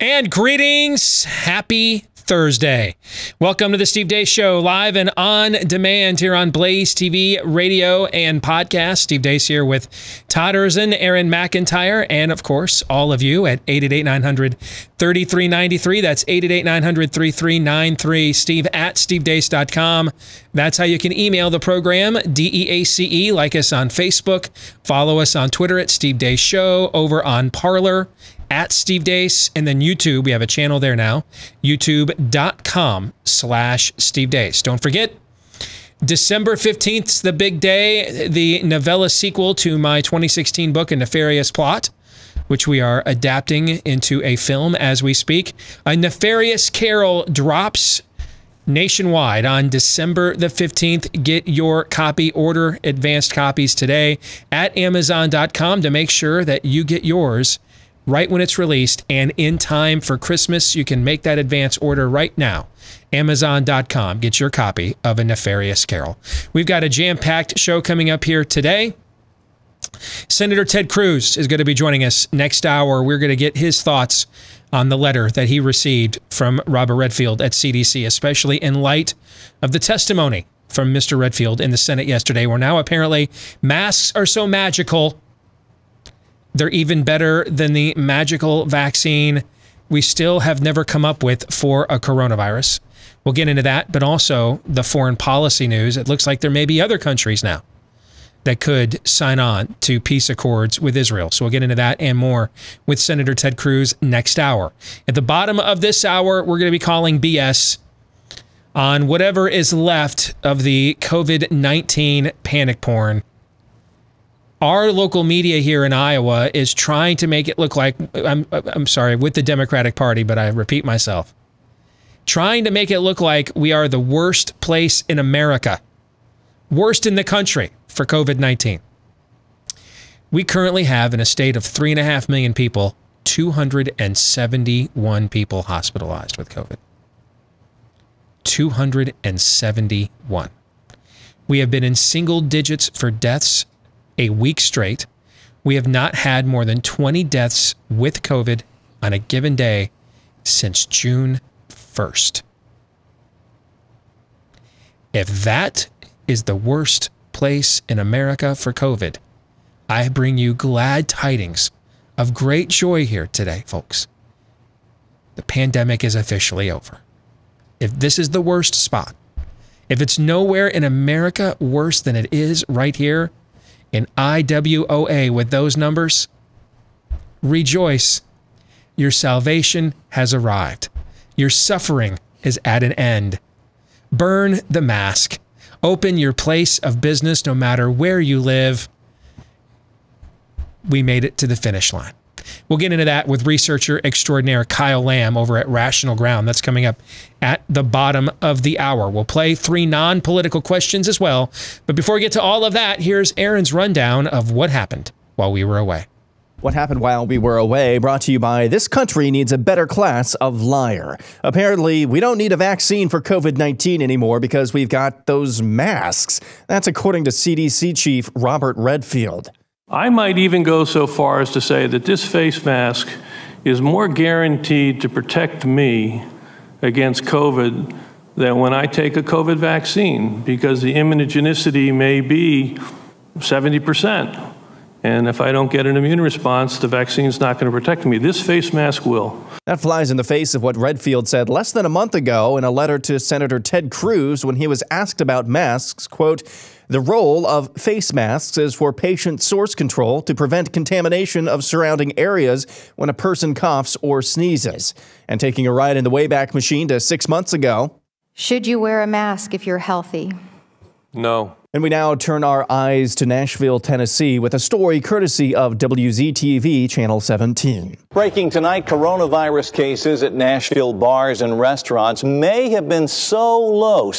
And greetings. Happy Thursday. Welcome to the Steve Deace Show, live and on demand here on Blaze TV, radio, and podcast. Steve Deace here with Todd Erzin, Aaron McIntyre, and of course, all of you at 888-900-3393. That's 888-900-3393. Steve at stevedeace.com. That's how you can email the program, DEACE. Like us on Facebook. Follow us on Twitter at Steve Deace Show. Over on Parler at Steve Deace, and then YouTube. We have a channel there now, youtube.com/Steve Deace. Don't forget, December 15th is the big day, the novella sequel to my 2016 book, A Nefarious Plot, which we are adapting into a film as we speak. A Nefarious Carol drops nationwide on December the 15th. Get your copy, order advanced copies today at Amazon.com to make sure that you get yours right when it's released and in time for Christmas. You can make that advance order right now. Amazon.com. Get your copy of A Nefarious Carol. We've got a jam-packed show coming up here today. Senator Ted Cruz is going to be joining us next hour. We're going to get his thoughts on the letter that he received from Robert Redfield at CDC, especially in light of the testimony from Mr. Redfield in the Senate yesterday, where now apparently masks are so magical they're even better than the magical vaccine we still have never come up with for a coronavirus. We'll get into that, but also the foreign policy news. It looks like there may be other countries now that could sign on to peace accords with Israel. So we'll get into that and more with Senator Ted Cruz next hour. At the bottom of this hour, we're going to be calling BS on whatever is left of the COVID-19 panic porn. Our local media here in Iowa is trying to make it look like, I'm sorry, with the Democratic Party, but I repeat myself, trying to make it look like we are the worst place in America, worst in the country for COVID-19. We currently have, in a state of 3.5 million people, 271 people hospitalized with COVID. 271. We have been in single digits for deaths a week straight. We have not had more than 20 deaths with COVID on a given day since June 1st. If that is the worst place in America for COVID, I bring you glad tidings of great joy here today, folks. The pandemic is officially over. If this is the worst spot, if it's nowhere in America worse than it is right here in IWOA with those numbers, rejoice. Your salvation has arrived. Your suffering is at an end. Burn the mask. Open your place of business no matter where you live. We made it to the finish line. We'll get into that with researcher extraordinaire Kyle Lamb over at Rational Ground. That's coming up at the bottom of the hour. We'll play 3 non-political questions as well. But before we get to all of that, here's Aaron's rundown of what happened while we were away. What happened while we were away, brought to you by this country needs a better class of liar. Apparently, we don't need a vaccine for COVID-19 anymore because we've got those masks. That's according to CDC Chief Robert Redfield. I might even go so far as to say that this face mask is more guaranteed to protect me against COVID than when I take a COVID vaccine, because the immunogenicity may be 70%. And if I don't get an immune response, the vaccine's not going to protect me. This face mask will. That flies in the face of what Redfield said less than a month ago in a letter to Senator Ted Cruz when he was asked about masks. Quote, "The role of face masks is for patient source control to prevent contamination of surrounding areas when a person coughs or sneezes." And taking a ride in the Wayback Machine to 6 months ago. Should you wear a mask if you're healthy? No. And we now turn our eyes to Nashville, Tennessee, with a story courtesy of WZTV Channel 17. Breaking tonight, coronavirus cases at Nashville bars and restaurants may have been so low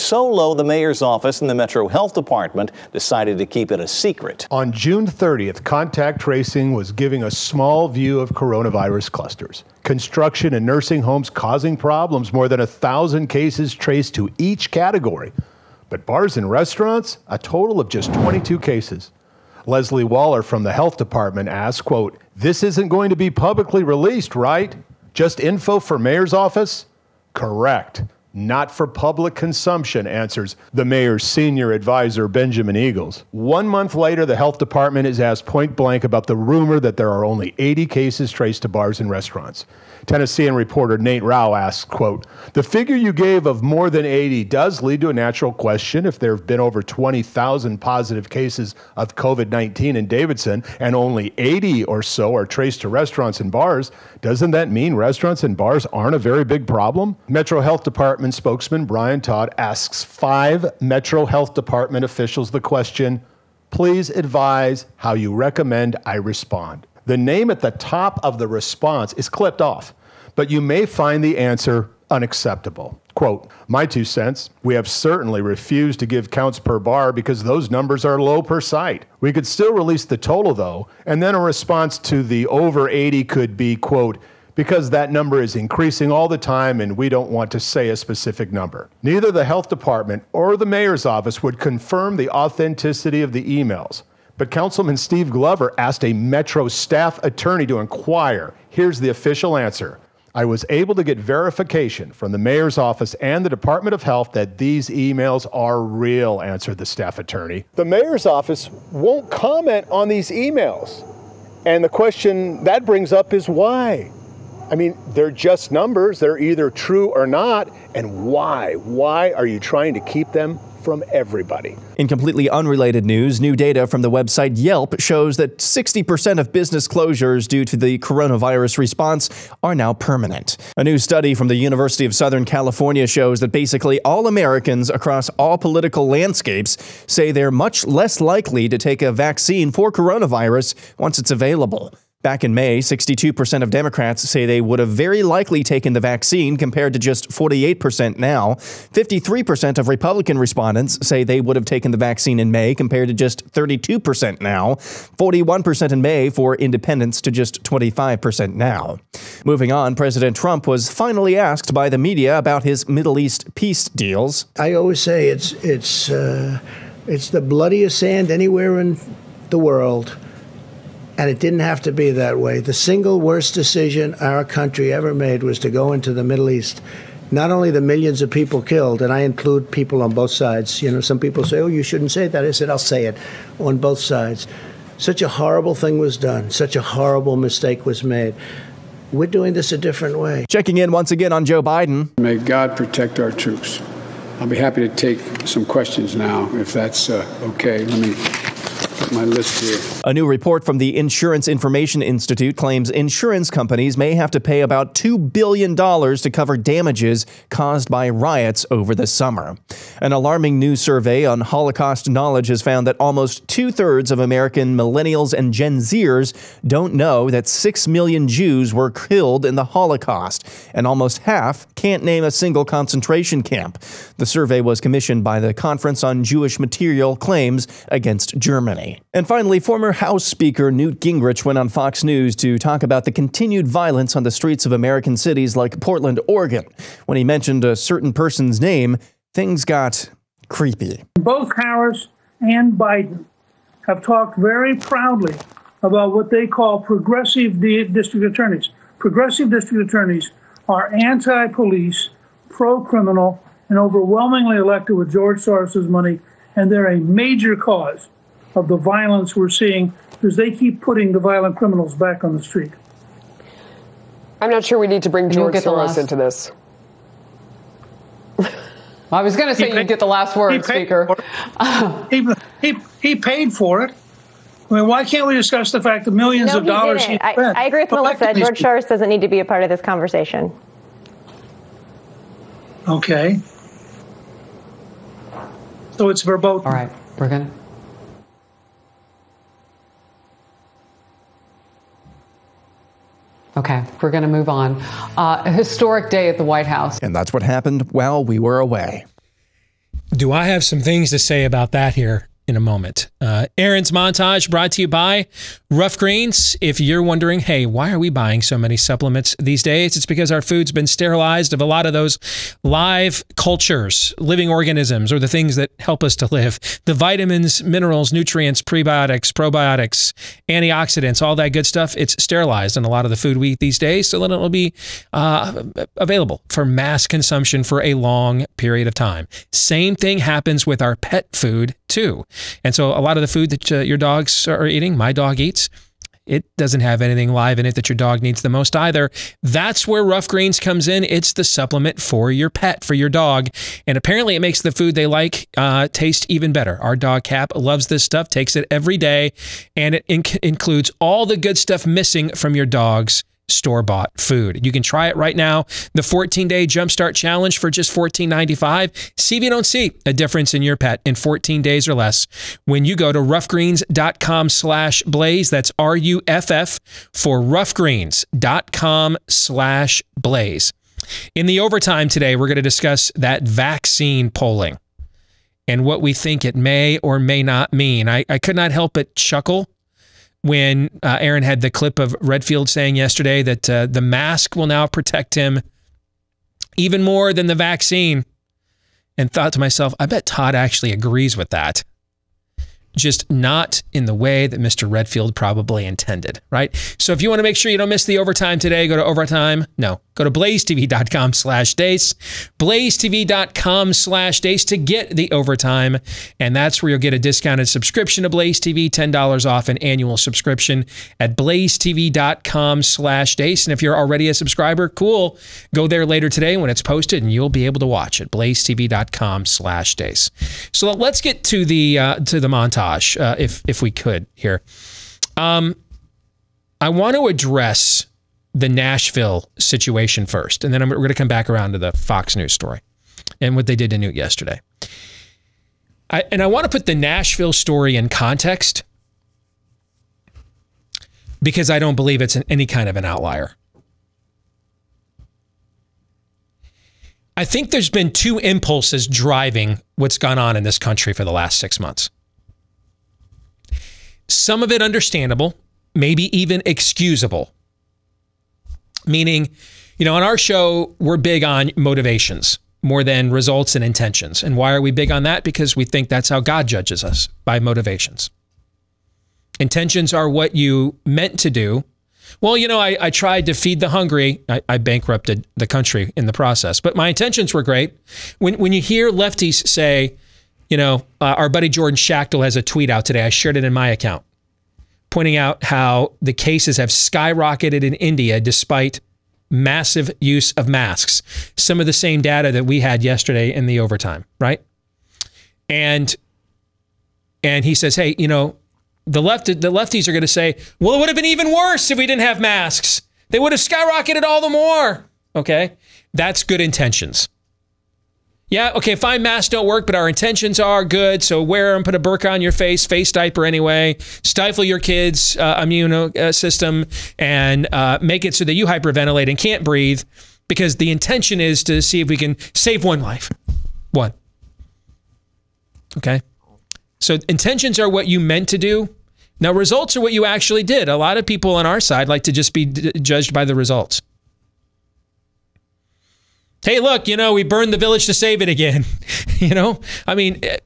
the mayor's office and the Metro Health Department decided to keep it a secret. On June 30th, contact tracing was giving a small view of coronavirus clusters. Construction and nursing homes causing problems, more than 1,000 cases traced to each category. But bars and restaurants, a total of just 22 cases. Leslie Waller from the health department asked, quote, "This isn't going to be publicly released, right?" Just info for mayor's office? Correct. Not for public consumption, answers the mayor's senior advisor, Benjamin Eagles. 1 month later, the health department is asked point blank about the rumor that there are only 80 cases traced to bars and restaurants. Tennessean reporter Nate Rao asks, quote, "The figure you gave of more than 80 does lead to a natural question. If there have been over 20,000 positive cases of COVID-19 in Davidson and only 80 or so are traced to restaurants and bars, doesn't that mean restaurants and bars aren't a very big problem?" Metro Health Department spokesman Brian Todd asks 5 Metro Health Department officials the question, "Please advise how you recommend I respond." The name at the top of the response is clipped off, but you may find the answer unacceptable. Quote, "My 2 cents, we have certainly refused to give counts per bar because those numbers are low per site. We could still release the total though, and then a response to the over 80 could be, quote, because that number is increasing all the time and we don't want to say a specific number." Neither the health department or the mayor's office would confirm the authenticity of the emails. But Councilman Steve Glover asked a Metro staff attorney to inquire. Here's the official answer. "I was able to get verification from the mayor's office and the Department of Health that these emails are real," answered the staff attorney. The mayor's office won't comment on these emails. And the question that brings up is why? I mean, they're just numbers. They're either true or not. And why? Why are you trying to keep them from everybody? In completely unrelated news, new data from the website Yelp shows that 60% of business closures due to the coronavirus response are now permanent. A new study from the University of Southern California shows that basically all Americans across all political landscapes say they're much less likely to take a vaccine for coronavirus once it's available. Back in May, 62% of Democrats say they would have very likely taken the vaccine compared to just 48% now. 53% of Republican respondents say they would have taken the vaccine in May compared to just 32% now. 41% in May for independents to just 25% now. Moving on, President Trump was finally asked by the media about his Middle East peace deals. I always say it's the bloodiest sand anywhere in the world. And it didn't have to be that way. The single worst decision our country ever made was to go into the Middle East. Not only the millions of people killed, and I include people on both sides. You know, some people say, oh, you shouldn't say that. I said, I'll say it on both sides. Such a horrible thing was done. Such a horrible mistake was made. We're doing this a different way. Checking in once again on Joe Biden. May God protect our troops. I'll be happy to take some questions now, if that's okay. Let me put my list here. A new report from the Insurance Information Institute claims insurance companies may have to pay about $2 billion to cover damages caused by riots over the summer. An alarming new survey on Holocaust knowledge has found that almost 2/3 of American millennials and Gen Zers don't know that 6 million Jews were killed in the Holocaust, and almost half can't name a single concentration camp. The survey was commissioned by the Conference on Jewish Material Claims Against Germany. And finally, former House Speaker Newt Gingrich went on Fox News to talk about the continued violence on the streets of American cities like Portland, Oregon. When he mentioned a certain person's name, things got creepy. Both Harris and Biden have talked very proudly about what they call progressive district attorneys. Progressive district attorneys are anti-police, pro-criminal, and overwhelmingly elected with George Soros's money, and they're a major cause of the violence we're seeing because they keep putting the violent criminals back on the street. I'm not sure we need to bring George Soros into this. I was going to say you'd get the last word, Speaker. He paid for it. I mean, why can't we discuss the fact that millions of dollars he spent? I agree with Melissa. George Soros doesn't need to be a part of this conversation. Okay. So it's verboten. All right, we're going to. Okay, we're going to move on. A historic day at the White House. And that's what happened while we were away. Do I have some things to say about that here? in a moment. Aaron's montage brought to you by Rough Greens. If you're wondering, hey, why are we buying so many supplements these days? It's because our food's been sterilized of a lot of those live cultures, living organisms, or the things that help us to live. The vitamins, minerals, nutrients, prebiotics, probiotics, antioxidants, all that good stuff, it's sterilized in a lot of the food we eat these days, so that it'll be available for mass consumption for a long period of time. Same thing happens with our pet food too. And so a lot of the food that your dogs are eating, my dog eats, it doesn't have anything live in it that your dog needs the most either. That's where Rough Greens comes in. It's the supplement for your pet, for your dog. And apparently it makes the food they like taste even better. Our dog Cap loves this stuff, takes it every day, and it includes all the good stuff missing from your dog's store-bought food. You can try it right now. The 14-day Jumpstart Challenge for just $14.95. See if you don't see a difference in your pet in 14 days or less when you go to roughgreens.com/blaze. That's RUFF for roughgreens.com/blaze. In the overtime today, we're going to discuss that vaccine polling and what we think it may or may not mean. I could not help but chuckle when Aaron had the clip of Redfield saying yesterday that the mask will now protect him even more than the vaccine, and thought to myself, I bet Todd actually agrees with that. Just not in the way that Mr. Redfield probably intended, right? So if you want to make sure you don't miss the overtime today, go to overtime. No, go to blazetv.com/deace, blazetv.com/deace to get the overtime. And that's where you'll get a discounted subscription to Blaze TV, $10 off an annual subscription at blazetv.com/deace. And if you're already a subscriber, cool. Go there later today when it's posted and you'll be able to watch it, blazetv.com/deace. So let's get to the montage. If we could here. I want to address the Nashville situation first, and then we're going to come back around to the Fox News story and what they did to Newt yesterday. I want to put the Nashville story in context because I don't believe it's any kind of an outlier. I think there's been two impulses driving what's gone on in this country for the last 6 months. Some of it understandable, maybe even excusable. Meaning, on our show, we're big on motivations more than results and intentions. And why are we big on that? Because we think that's how God judges us, by motivations. Intentions are what you meant to do. Well, I tried to feed the hungry. I bankrupted the country in the process, but my intentions were great. When you hear lefties say, our buddy Jordan Schachtel has a tweet out today. I shared it in my account, pointing out how the cases have skyrocketed in India despite massive use of masks. Some of the same data that we had yesterday in the overtime, right? And he says, hey, the lefties are going to say, well, it would have been even worse if we didn't have masks. They would have skyrocketed all the more. Okay, that's good intentions. Yeah, okay, fine, masks don't work, but our intentions are good, so wear them, put a burqa on your face diaper anyway, stifle your kid's immune system, and make it so that you hyperventilate and can't breathe, because the intention is to see if we can save one life. One. Okay? So intentions are what you meant to do. Now, results are what you actually did. A lot of people on our side like to just be judged by the results. Hey, look, we burned the village to save it again.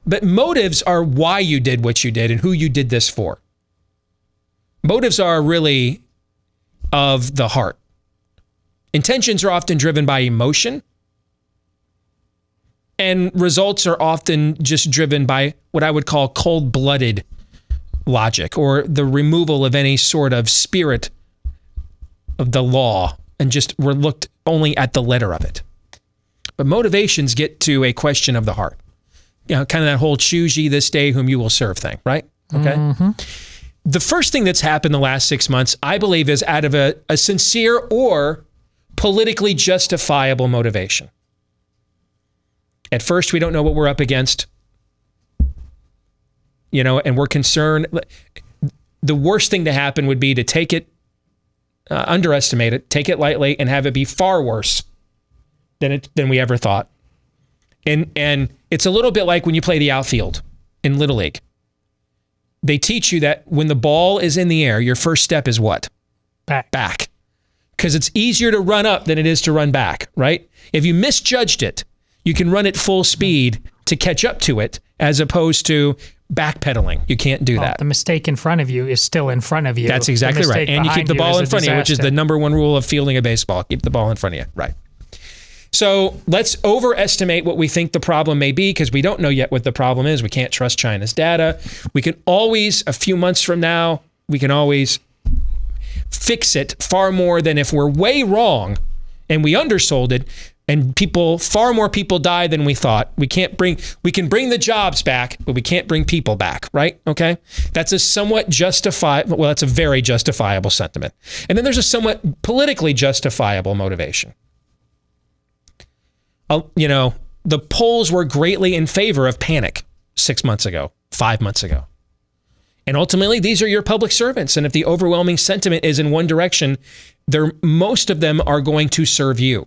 But motives are why you did what you did and who you did this for. Motives are really of the heart. Intentions are often driven by emotion, and results are often just driven by what I would call cold-blooded logic, or the removal of any sort of spirit of the law, and we're looked only at the letter of it. But motivations get to a question of the heart. Kind of that whole choose ye this day whom you will serve thing, right? Okay. Mm-hmm. The first thing that's happened the last 6 months, I believe, is out of a sincere or politically justifiable motivation. At first, we don't know what we're up against, and we're concerned. The worst thing to happen would be to take it, underestimate it, take it lightly, and have it be far worse than we ever thought. And it's a little bit like when you play the outfield in Little League. they teach you that when the ball is in the air, your first step is what? Back. Because it's easier to run up than it is to run back, right? If you misjudged it, you can run at full speed to catch up to it, as opposed to backpedaling. You can't do that. The mistake in front of you is still in front of you. That's exactly right. And you keep the ball in front of you, which is the #1 rule of fielding a baseball. Keep the ball in front of you. Right. So let's overestimate what we think the problem may be, because we don't know yet what the problem is. We can't trust China's data. We can always, a few months from now, we can always fix it far more than if we're way wrong and we undersold it and far more people die than we thought. We can bring the jobs back, but we can't bring people back, right? Okay. That's a somewhat that's a very justifiable sentiment. And then there's a somewhat politically justifiable motivation. The polls were greatly in favor of panic 6 months ago, 5 months ago. And ultimately, these are your public servants. And if the overwhelming sentiment is in one direction, most of them are going to serve you,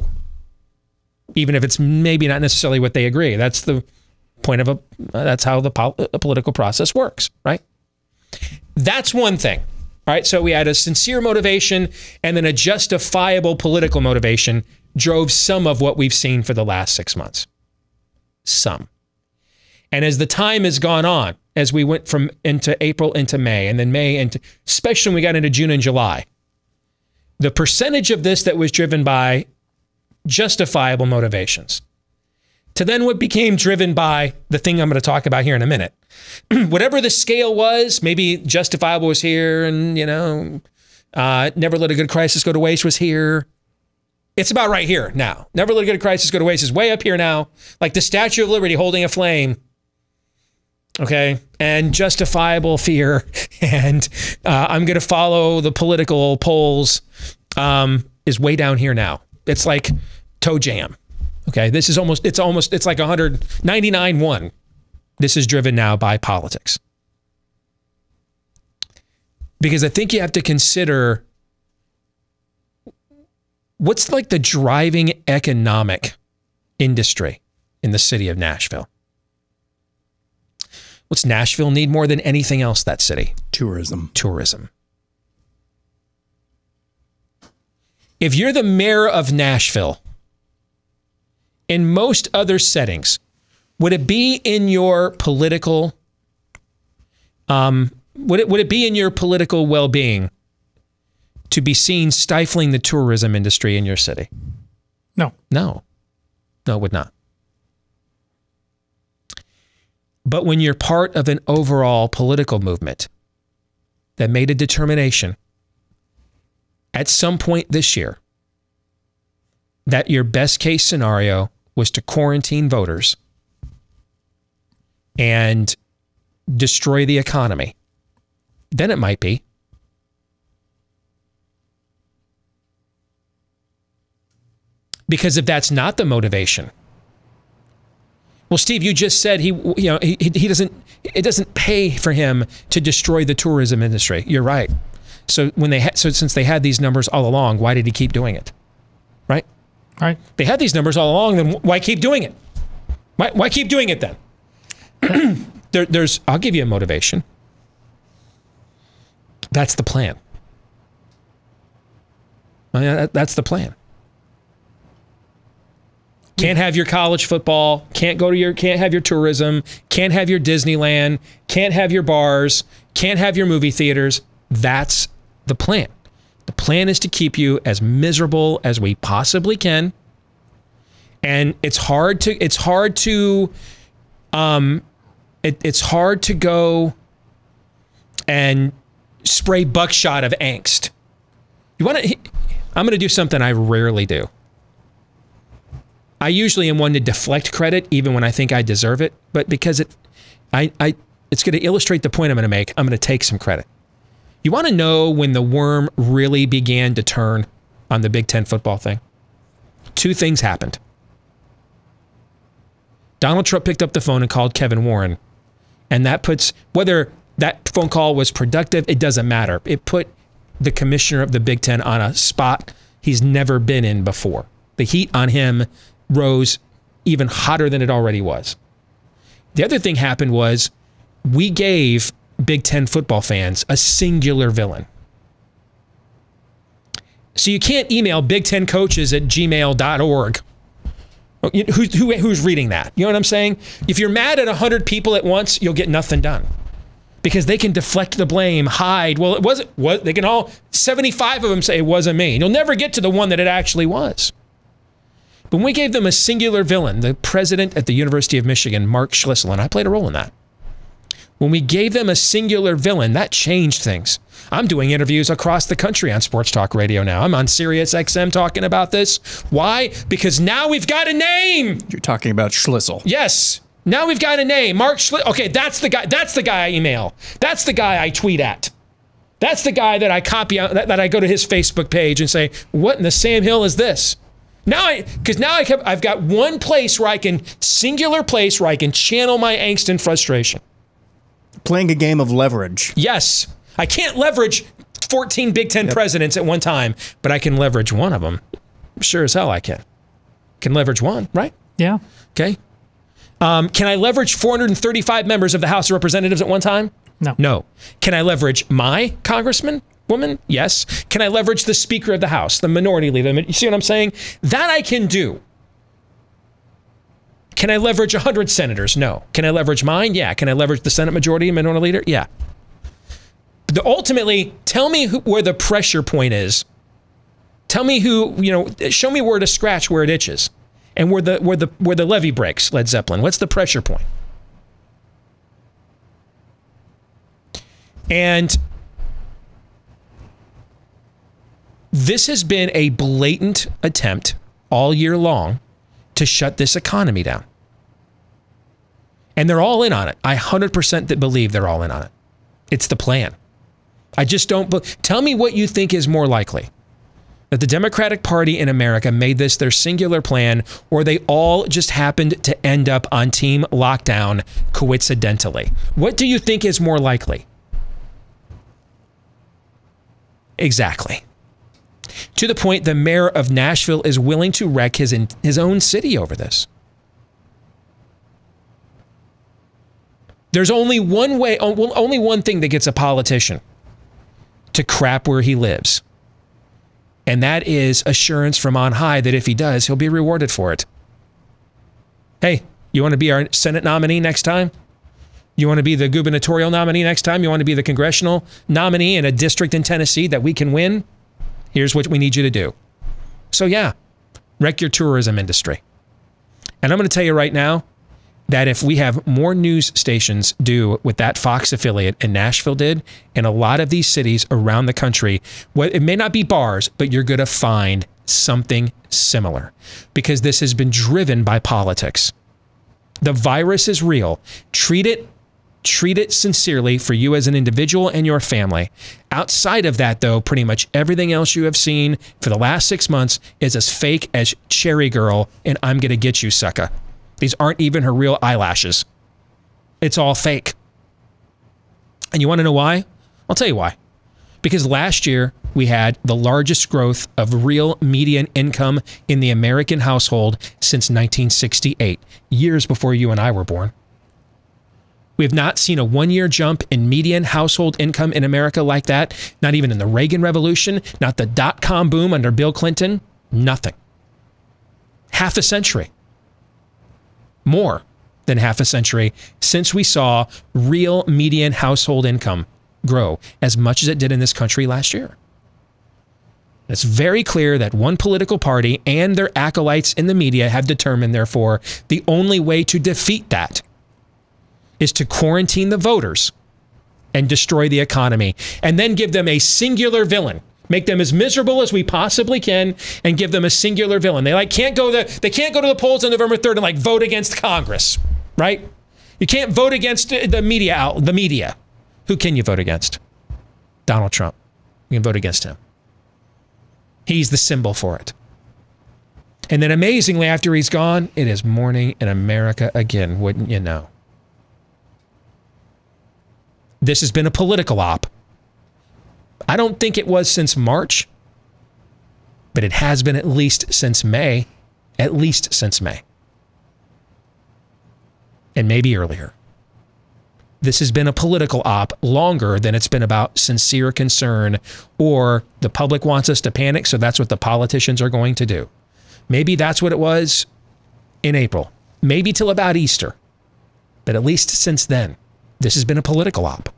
even if it's maybe not necessarily what they agree. That's the point of that's how the political process works, right? That's one thing. All right, so we had a sincere motivation and then a justifiable political motivation drove some of what we've seen for the last 6 months. Some. And as the time has gone on, as we went into April into May, and then May into, especially when we got into June and July, the percentage of this that was driven by justifiable motivations to then what became driven by the thing I'm going to talk about here in a minute. Whatever the scale was, maybe justifiable was here, and never let a good crisis go to waste was here. It's about right here now. Never let a good crisis go to waste is way up here now, like the Statue of Liberty holding a flame. Okay, and justifiable fear, and I'm going to follow the political polls is way down here now. It's like toe jam. Okay, this is it's like 199-1. This is driven now by politics. Because I think you have to consider what's like the driving economic industry in the city of Nashville. What's Nashville need more than anything else, that city? Tourism. Tourism. If you're the mayor of Nashville, in most other settings, would it be in your political, would it be in your political well-being to be seen stifling the tourism industry in your city? No. No. No, it would not. But when you're part of an overall political movement that made a determination at some point this year that your best case scenario was to quarantine voters and destroy the economy, then it might be. Because if that's not the motivation, well, Steve, you just said he doesn't. It doesn't pay for him to destroy the tourism industry. You're right. So since they had these numbers all along, why did he keep doing it? Right. Right. They had these numbers all along. Then why keep doing it? Why keep doing it then? I'll give you a motivation. That's the plan. That's the plan. Can't have your college football, can't have your tourism, can't have your Disneyland, can't have your bars, can't have your movie theaters. That's the plan. The plan is to keep you as miserable as we possibly can. And it's hard to go and spray buckshot of angst. I'm going to do something I rarely do. I usually am one to deflect credit even when I think I deserve it, but because it's going to illustrate the point I'm going to make, I'm going to take some credit. You want to know when the worm really began to turn on the Big Ten football thing? Two things happened. Donald Trump picked up the phone and called Kevin Warren, and whether that phone call was productive, it doesn't matter. It put the commissioner of the Big Ten on a spot he's never been in before. The heat on him rose even hotter than it already was. The other thing happened was we gave Big Ten football fans a singular villain. So you can't email big10coaches@gmail.org. Who's reading that? You know what I'm saying? If you're mad at 100 people at once, you'll get nothing done. Because they can deflect the blame, hide. Well, it wasn't. What they can all 75 of them say it wasn't me. You'll never get to the one that it actually was. But when we gave them a singular villain, the president at the University of Michigan, Mark Schlissel, and I played a role in that. When we gave them a singular villain, that changed things. I'm doing interviews across the country on Sports Talk Radio now. I'm on Sirius XM talking about this. Why? Because now we've got a name. You're talking about Schlissel. Yes. Now we've got a name. Mark Schlissel. Okay, that's the guy. That's the guy I email. That's the guy I tweet at. That's the guy that I copy out, that I go to his Facebook page and say, what in the Sam Hill is this? I've got one place where I can, singular place where I can channel my angst and frustration. Playing a game of leverage. Yes. I can't leverage 14 Big Ten presidents at one time, but I can leverage one of them. Sure as hell I can. Can leverage one, right? Yeah. Okay. Can I leverage 435 members of the House of Representatives at one time? No. No. Can I leverage my congressman, woman? Yes. Can I leverage the Speaker of the House, the minority leader? You see what I'm saying? That I can do. Can I leverage 100 senators? No. Can I leverage mine? Yeah. Can I leverage the Senate majority and minority leader? Yeah. But ultimately, tell me where the pressure point is. Tell me show me where to scratch where it itches. And where the levee breaks, Led Zeppelin. What's the pressure point? And this has been a blatant attempt all year long to shut this economy down. And they're all in on it. I 100% believe they're all in on it. It's the plan. I just don't... Tell me what you think is more likely. That the Democratic Party in America made this their singular plan, or they all just happened to end up on team lockdown coincidentally. What do you think is more likely? Exactly. To the point the mayor of Nashville is willing to wreck his own city over this. There's only one way, only one thing that gets a politician to crap where he lives. And that is assurance from on high that if he does, he'll be rewarded for it. Hey, you want to be our Senate nominee next time? You want to be the gubernatorial nominee next time? You want to be the congressional nominee in a district in Tennessee that we can win? Here's what we need you to do. So yeah, wreck your tourism industry. And I'm going to tell you right now that if we have more news stations do what that Fox affiliate in Nashville did, in a lot of these cities around the country, it may not be bars, but you're going to find something similar because this has been driven by politics. The virus is real. Treat it sincerely for you as an individual and your family. Outside of that, though, pretty much everything else you have seen for the last 6 months is as fake as Cherry Girl and I'm going to get you, sucker. These aren't even her real eyelashes. It's all fake. And you want to know why? I'll tell you why. Because last year, we had the largest growth of real median income in the American household since 1968, years before you and I were born. We have not seen a one-year jump in median household income in America like that. Not even in the Reagan Revolution, not the dot-com boom under Bill Clinton, nothing. Half a century. More than half a century since we saw real median household income grow as much as it did in this country last year. It's very clear that one political party and their acolytes in the media have determined, therefore, the only way to defeat that is to quarantine the voters and destroy the economy and then give them a singular villain. Make them as miserable as we possibly can and give them a singular villain. They can't go to the polls on November 3rd and vote against Congress, right? You can't vote against the media. Who can you vote against? Donald Trump. You can vote against him. He's the symbol for it. And then amazingly, after he's gone, it is morning in America again, wouldn't you know? This has been a political op. I don't think it was since March, but it has been at least since May. At least since May. And maybe earlier. This has been a political op longer than it's been about sincere concern, or the public wants us to panic, so that's what the politicians are going to do. Maybe that's what it was in April. Maybe till about Easter. But at least since then, this has been a political op.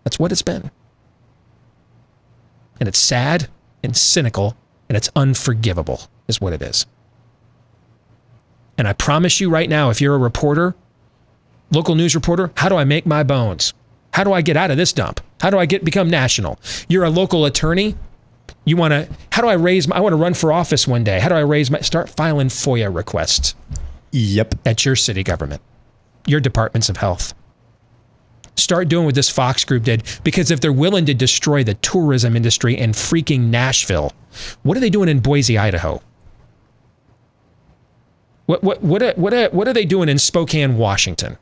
That's what it's been. And it's sad and cynical, and it's unforgivable, is what it is. And I promise you right now, if you're a reporter, local news reporter, how do I make my bones? How do I get out of this dump? How do I become national? You're a local attorney. You want to, how do I I want to run for office one day. How do I start filing FOIA requests? Yep. At your city government, your departments of health. Start doing what this Fox group did, because if they're willing to destroy the tourism industry in freaking Nashville, what are they doing in Boise, Idaho? What are they doing in Spokane, Washington?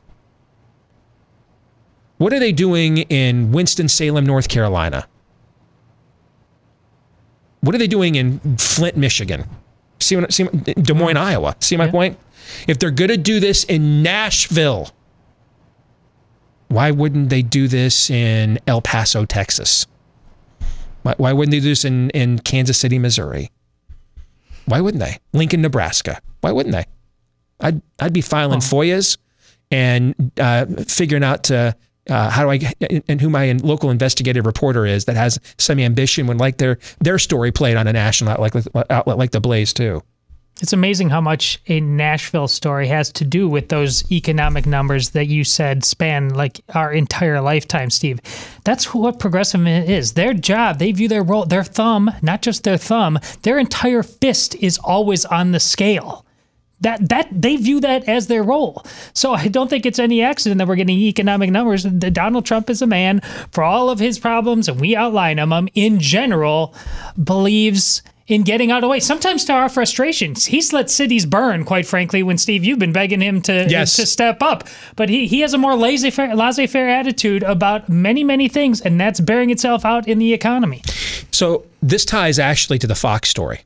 What are they doing in Winston-Salem, North Carolina? What are they doing in Flint, Michigan? See Des Moines, Iowa. See my point? If they're going to do this in Nashville, why wouldn't they do this in El Paso, Texas? Why wouldn't they do this in Kansas City, Missouri? Why wouldn't they? Lincoln, Nebraska. Why wouldn't they? I'd be filing FOIAs and figuring out how do I, and who my local investigative reporter is that has some ambition when like their story played on a national outlet like the Blaze too. It's amazing how much a Nashville story has to do with those economic numbers that you said span like our entire lifetime, Steve. That's what progressive is. Their job, they view their role, their thumb, not just their thumb, their entire fist is always on the scale. That they view that as their role. So I don't think it's any accident that we're getting economic numbers. Donald Trump is a man, for all of his problems, and we outline them, in general, believes in getting out of the way. Sometimes to our frustrations. He's let cities burn, quite frankly, when, Steve, you've been begging him to step up. But he has a more laissez-faire attitude about many, many things, and that's bearing itself out in the economy. So this ties actually to the Fox story.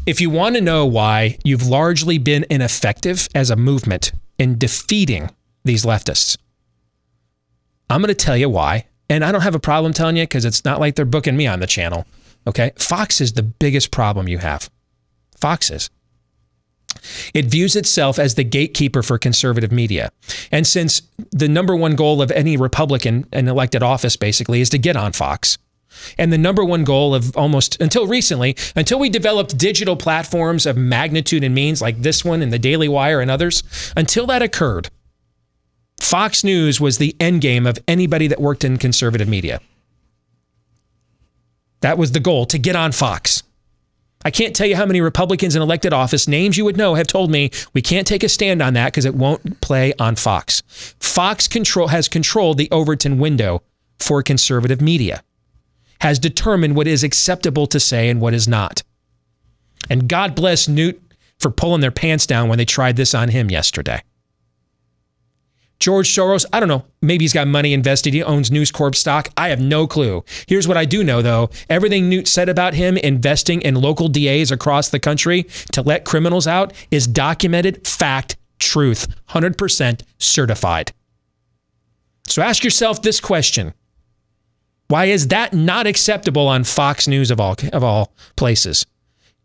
If you want to know why you've largely been ineffective as a movement in defeating these leftists, I'm going to tell you why. And I don't have a problem telling you, because it's not like they're booking me on the channel. Okay? Fox is the biggest problem you have. Fox is. It views itself as the gatekeeper for conservative media. And since the #1 goal of any Republican in elected office basically is to get on Fox, and the #1 goal of almost until recently, until we developed digital platforms of magnitude and means like this one and the Daily Wire and others, until that occurred, Fox News was the end game of anybody that worked in conservative media. That was the goal, to get on Fox. I can't tell you how many Republicans in elected office, names you would know, have told me we can't take a stand on that because it won't play on Fox. Fox has controlled the Overton window for conservative media, has determined what is acceptable to say and what is not. And God bless Newt for pulling their pants down when they tried this on him yesterday. George Soros, I don't know, maybe he's got money invested, he owns News Corp stock, I have no clue. Here's what I do know though, everything Newt said about him investing in local DAs across the country to let criminals out is documented, fact, truth, 100% certified. So ask yourself this question. Why is that not acceptable on Fox News of all places?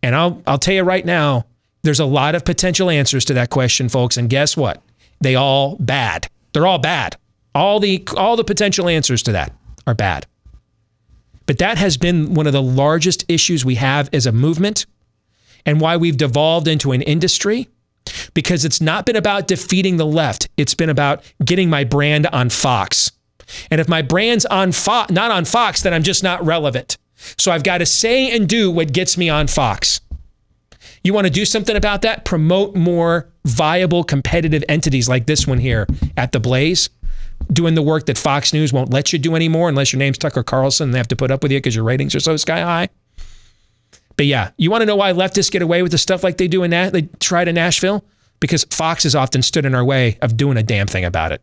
And I'll tell you right now, there's a lot of potential answers to that question, folks, and guess what? They all bad. They're all bad. All the potential answers to that are bad. But that has been one of the largest issues we have as a movement, and why we've devolved into an industry, because it's not been about defeating the left. It's been about getting my brand on Fox. And if my brand's on not on Fox, then I'm just not relevant. So I've got to say and do what gets me on Fox. You want to do something about that? Promote more viable competitive entities like this one here at The Blaze, doing the work that Fox News won't let you do anymore unless your name's Tucker Carlson and they have to put up with you because your ratings are so sky high. But yeah, you want to know why leftists get away with the stuff like they do they tried in Nashville? Because Fox has often stood in our way of doing a damn thing about it.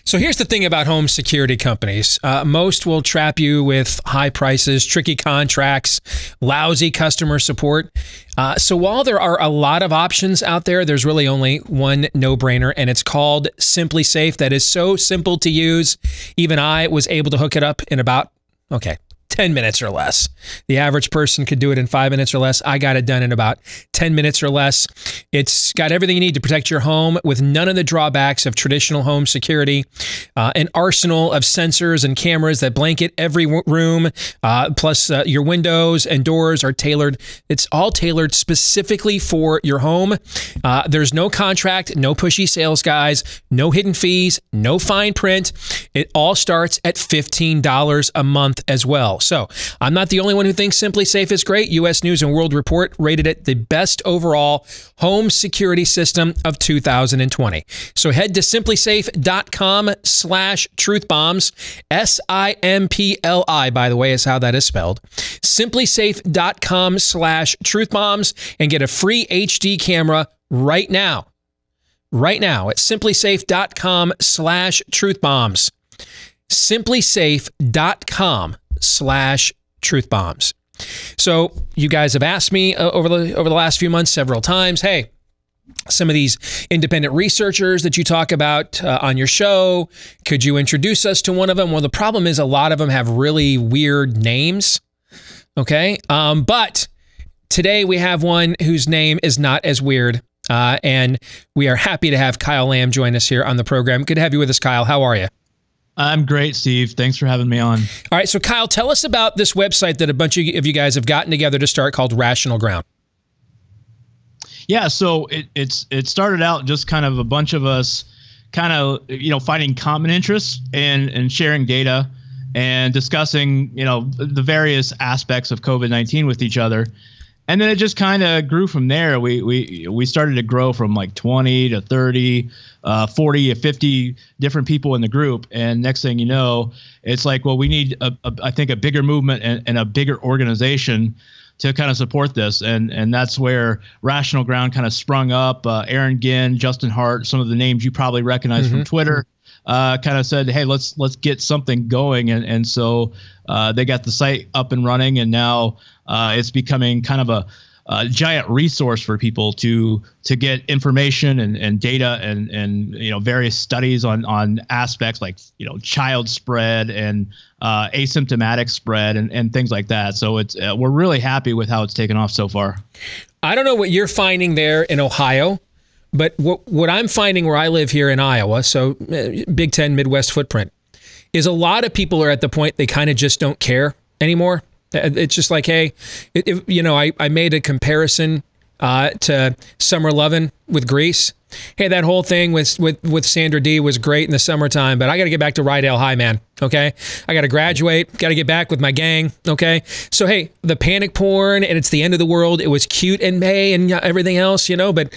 So here's the thing about home security companies. Most will trap you with high prices, tricky contracts, lousy customer support. So while there are a lot of options out there, there's really only one no-brainer, and it's called SimpliSafe. That is so simple to use. Even I was able to hook it up in about, 10 minutes or less. The average person could do it in 5 minutes or less. I got it done in about 10 minutes or less. It's got everything you need to protect your home with none of the drawbacks of traditional home security. An arsenal of sensors and cameras that blanket every room, plus your windows and doors are tailored. It's all tailored specifically for your home. There's no contract, no pushy sales guys, no hidden fees, no fine print. It all starts at $15 a month as well. So I'm not the only one who thinks SimpliSafe is great. U.S. News & World Report rated it the best overall home security system of 2020. So head to simplisafe.com/truthbombs. SIMPLI, by the way, is how that is spelled. simplisafe.com/truthbombs and get a free HD camera right now. Right now at simplisafe.com/truthbombs. simplisafe.com/truthbombs. So you guys have asked me over the last few months several times, hey, some of these independent researchers that you talk about on your show, could you introduce us to one of them? Well, the problem is a lot of them have really weird names. Okay. But today we have one whose name is not as weird. And we are happy to have Kyle Lamb join us here on the program. Good to have you with us, Kyle. How are you? I'm great, Steve. Thanks for having me on. All right. So, Kyle, tell us about this website that a bunch of you guys have gotten together to start called Rational Ground. Yeah. So it started out just kind of a bunch of us kind of, finding common interests and sharing data and discussing, the various aspects of COVID-19 with each other. And then it just kind of grew from there. We started to grow from like 20 to 30, 40 to 50 different people in the group. And next thing you know, it's like, well, we need, I think, a bigger movement and a bigger organization to kind of support this. And that's where Rational Ground kind of sprung up. Aaron Ginn, Justin Hart, some of the names you probably recognize from Twitter, kind of said, hey, let's get something going. And so they got the site up and running, and now it's becoming kind of a giant resource for people to get information and data and various studies on aspects like child spread and asymptomatic spread and things like that. So it's we're really happy with how it's taken off so far. I don't know what you're finding there in Ohio, but what I'm finding where I live here in Iowa, so Big Ten Midwest footprint, is a lot of people are at the point they kind of just don't care anymore. It's just like, hey, I made a comparison to Summer Lovin' with Grease. Hey, that whole thing with Sandra Dee was great in the summertime, but I got to get back to Rydell High, man. Okay, I got to graduate, got to get back with my gang. Okay, so hey, the panic porn and it's the end of the world. It was cute in May and everything else, but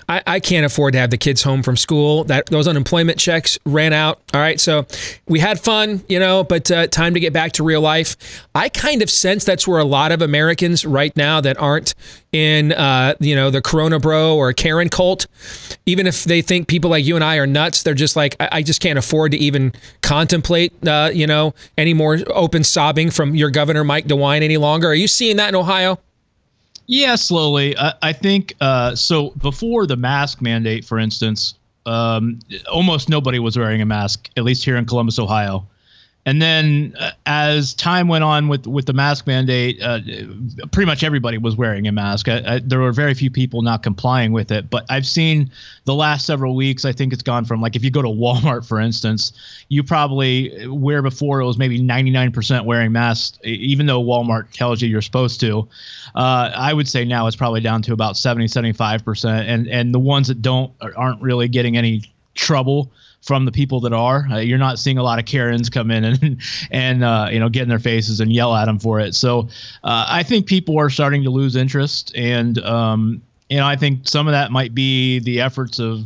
I can't afford to have the kids home from school. Those unemployment checks ran out. All right, so we had fun, but time to get back to real life. I kind of sense that's where a lot of Americans right now that aren't in the Corona Bro or Karen cult, even if they think people like you and I are nuts, they're just like, I just can't afford to even contemplate any more open sobbing from your governor, Mike DeWine, any longer. Are you seeing that in Ohio? Yeah, slowly. I think so. Before the mask mandate, for instance, almost nobody was wearing a mask, at least here in Columbus, Ohio. And then as time went on with the mask mandate, pretty much everybody was wearing a mask. There were very few people not complying with it. But I've seen the last several weeks, I think it's gone from, like, if you go to Walmart, for instance, you probably, where before it was maybe 99% wearing masks, even though Walmart tells you you're supposed to, I would say now it's probably down to about 70-75%. And the ones that aren't really getting any trouble from the people that are. You're not seeing a lot of Karens come in and get in their faces and yell at them for it. So I think people are starting to lose interest, and I think some of that might be the efforts of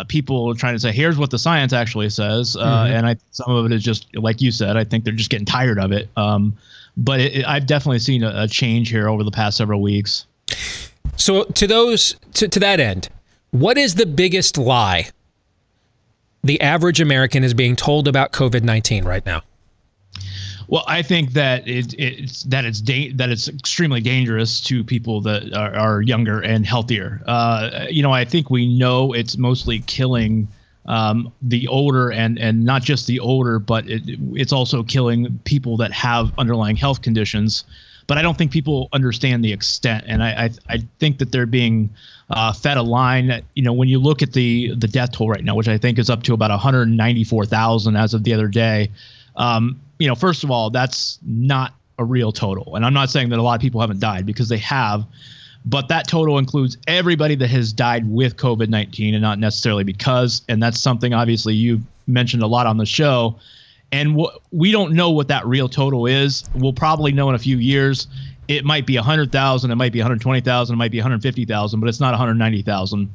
people trying to say, here's what the science actually says, and some of it is just like you said. I think they're just getting tired of it. But I've definitely seen a change here over the past several weeks. So to that end, what is the biggest lie the average American is being told about COVID-19 right now? Well, I think that it's extremely dangerous to people that are younger and healthier. I think we know it's mostly killing the older, and not just the older, but it's also killing people that have underlying health conditions. But I don't think people understand the extent, and I think that they're being fed a line that, when you look at the death toll right now, which I think is up to about 194,000 as of the other day. First of all, that's not a real total. And I'm not saying that a lot of people haven't died, because they have, but that total includes everybody that has died with COVID-19 and not necessarily because, and that's something obviously you mentioned a lot on the show. And we don't know what that real total is. We'll probably know in a few years. It might be 100,000, it might be 120,000, it might be 150,000, but it's not 190,000.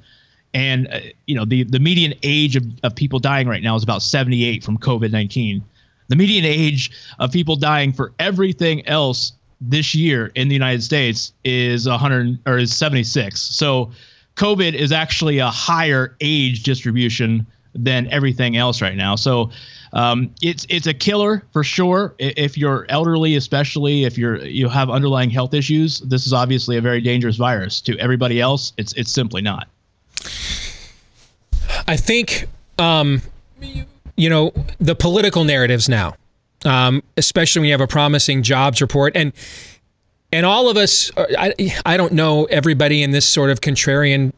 And, the median age of people dying right now is about 78 from COVID-19. The median age of people dying for everything else this year in the United States is 76. So COVID is actually a higher age distribution than everything else right now. So it's a killer for sure. If you're elderly, especially if you have underlying health issues, this is obviously a very dangerous virus. To everybody else, it's simply not. I think the political narratives now, especially when you have a promising jobs report, and all of us, I don't know everybody in this sort of contrarian,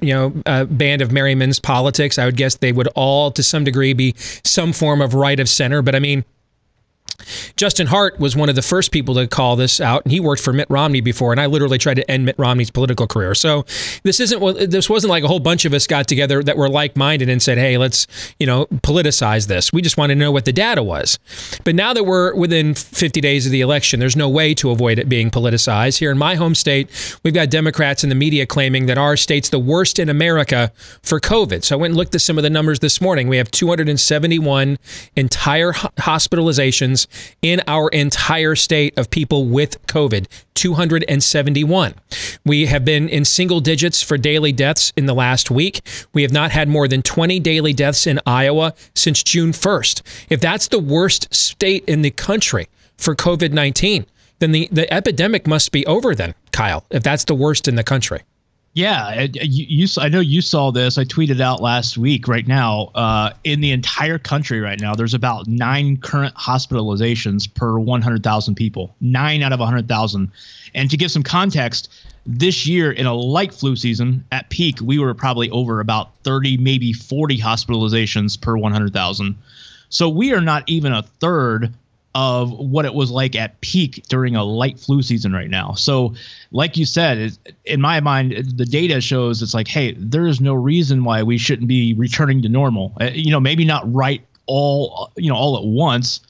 band of merrymen's politics. I would guess they would all, to some degree, be some form of right of center. But I mean, Justin Hart was one of the first people to call this out, and he worked for Mitt Romney before, and I literally tried to end Mitt Romney's political career. So this wasn't like a whole bunch of us got together that were like-minded and said, hey, let's, politicize this. We just wanted to know what the data was. But now that we're within 50 days of the election, there's no way to avoid it being politicized. Here in my home state, we've got Democrats in the media claiming that our state's the worst in America for COVID. So I went and looked at some of the numbers this morning. We have 271 entire hospitalizations in our entire state of people with COVID, 271. We have been in single digits for daily deaths in the last week. We have not had more than 20 daily deaths in Iowa since June 1st. If that's the worst state in the country for COVID-19, then the epidemic must be over then, Kyle, if that's the worst in the country. Yeah, I know you saw this. I tweeted out last week. Right now, in the entire country right now, there's about 9 current hospitalizations per 100,000 people. 9 out of 100,000. And to give some context, this year in a light flu season, at peak, we were probably over about 30, maybe 40 hospitalizations per 100,000. So we are not even a third of what it was like at peak during a light flu season right now. So like you said, in my mind, the data shows it's like, hey, there is no reason why we shouldn't be returning to normal. Maybe not all at once,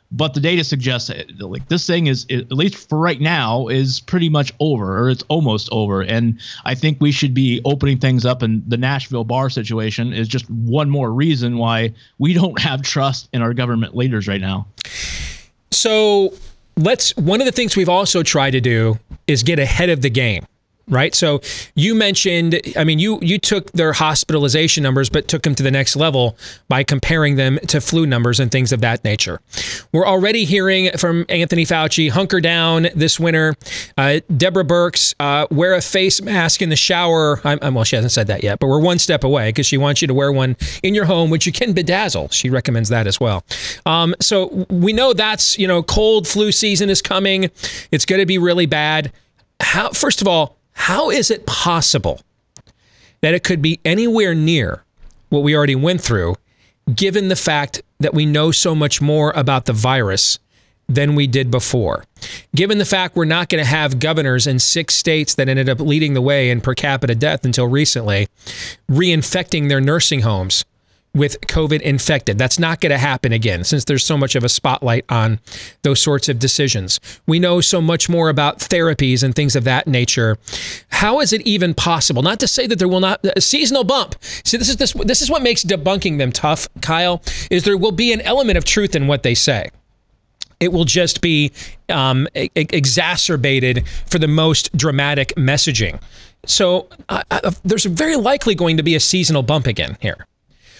but the data suggests that like this thing is, at least for right now, is pretty much over, or it's almost over. And I think we should be opening things up, and the Nashville bar situation is just one more reason why we don't have trust in our government leaders right now. So one of the things we've also tried to do is get ahead of the game, right? So you mentioned, you took their hospitalization numbers, but took them to the next level by comparing them to flu numbers and things of that nature. We're already hearing from Anthony Fauci, hunker down this winter. Deborah Birx, wear a face mask in the shower. Well, she hasn't said that yet, but we're one step away because she wants you to wear one in your home, which you can bedazzle. She recommends that as well. So we know that's, cold flu season is coming. It's going to be really bad. First of all, how is it possible that it could be anywhere near what we already went through, given the fact that we know so much more about the virus than we did before? Given the fact we're not going to have governors in 6 states that ended up leading the way in per capita death until recently, reinfecting their nursing homes with COVID infected. That's not going to happen again, since there's so much of a spotlight on those sorts of decisions. We know so much more about therapies and things of that nature. How is it even possible? Not to say that there will not a seasonal bump. See, this is what makes debunking them tough, Kyle, is there will be an element of truth in what they say. It will just be exacerbated for the most dramatic messaging. So there's very likely going to be a seasonal bump again here.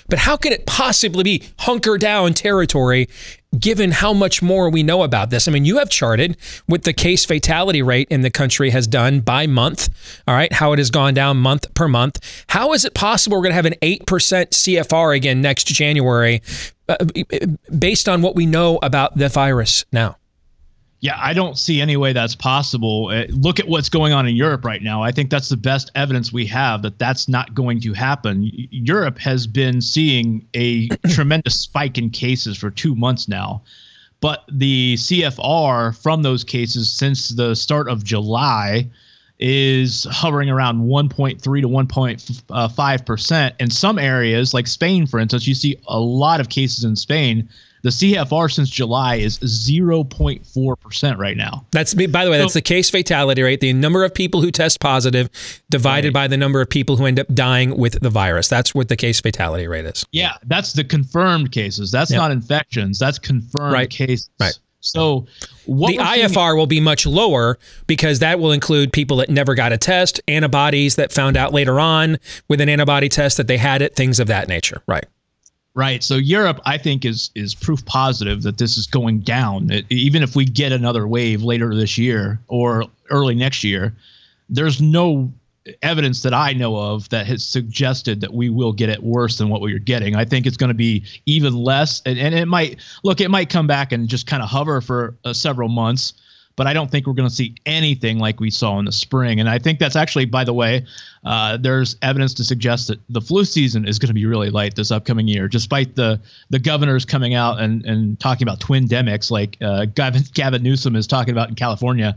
But how can it possibly be hunker down territory given how much more we know about this? I mean, you have charted what the case fatality rate in the country has done by month, all right, how it has gone down month per month. How is it possible we're going to have an 8% CFR again next January based on what we know about the virus now? Yeah, I don't see any way that's possible. Look at what's going on in Europe right now. I think that's the best evidence we have that that's not going to happen. Europe has been seeing a tremendous spike in cases for 2 months now. But the CFR from those cases since the start of July is hovering around 1.3 to 1.5%. In some areas, like Spain, for instance, you see a lot of cases in Spain. The CFR since July is 0.4% right now. That's, by the way, that's the case fatality rate, the number of people who test positive divided by the number of people who end up dying with the virus. That's what the case fatality rate is. Yeah, that's the confirmed cases. That's not infections. That's confirmed cases. Right. So what the IFR will be much lower because that will include people that never got a test, antibodies that found out later on with an antibody test that they had it, things of that nature. Right. Right. So Europe, I think, is proof positive that this is going down. Even if we get another wave later this year or early next year, there's no evidence that I know of that has suggested that we will get it worse than what we are getting. I think it's going to be even less. And it might come back and just kind of hover for several months. But I don't think we're going to see anything like we saw in the spring. And I think that's actually, by the way, there's evidence to suggest that the flu season is going to be really light this upcoming year, despite the governors coming out and talking about twindemics like Gavin Newsom is talking about in California.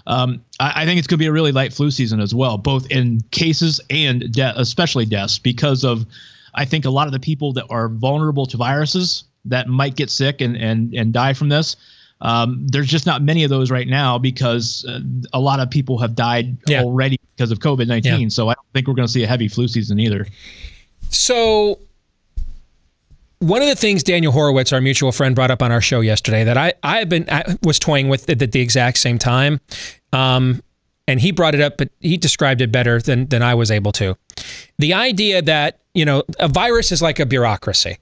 I think it's going to be a really light flu season as well, both in cases and especially deaths, because of, I think, a lot of the people that are vulnerable to viruses that might get sick and die from this. There's just not many of those right now because a lot of people have died already because of COVID-19. Yeah. So I don't think we're going to see a heavy flu season either. So one of the things Daniel Horowitz, our mutual friend, brought up on our show yesterday that I was toying with at the exact same time, and he brought it up, but he described it better than I was able to. The idea that, you know, a virus is like a bureaucracy.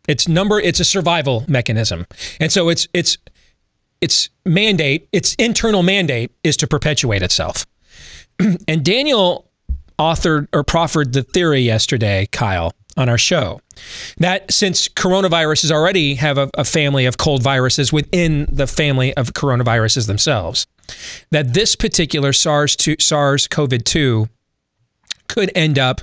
It's a survival mechanism. And so its internal mandate is to perpetuate itself. And Daniel authored or proffered the theory yesterday, Kyle, on our show, that since coronaviruses already have a family of cold viruses within the family of coronaviruses themselves, that this particular SARS-CoV-2 could end up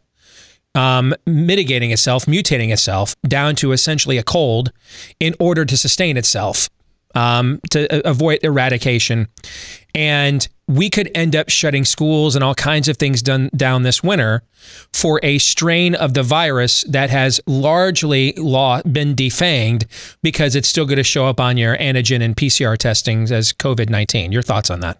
mitigating itself, mutating itself down to essentially a cold in order to sustain itself. To avoid eradication. And we could end up shutting schools and all kinds of things down this winter for a strain of the virus that has largely been defanged because it's still going to show up on your antigen and PCR testings as COVID-19. Your thoughts on that?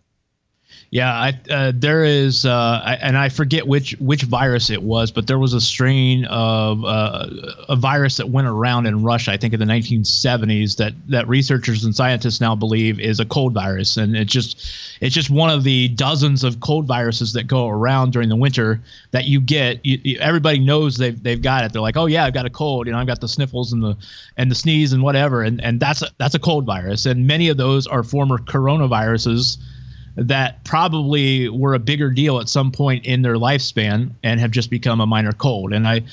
Yeah, there is, and I forget which virus it was, but there was a strain of a virus that went around in Russia, I think in the 1970s, that researchers and scientists now believe is a cold virus, and it's just one of the dozens of cold viruses that go around during the winter that you get. Everybody knows they've got it. They're like, oh yeah, I've got a cold, I've got the sniffles and the sneeze and whatever, and that's a cold virus, and many of those are former coronaviruses that probably were a bigger deal at some point in their lifespan and have just become a minor cold. And I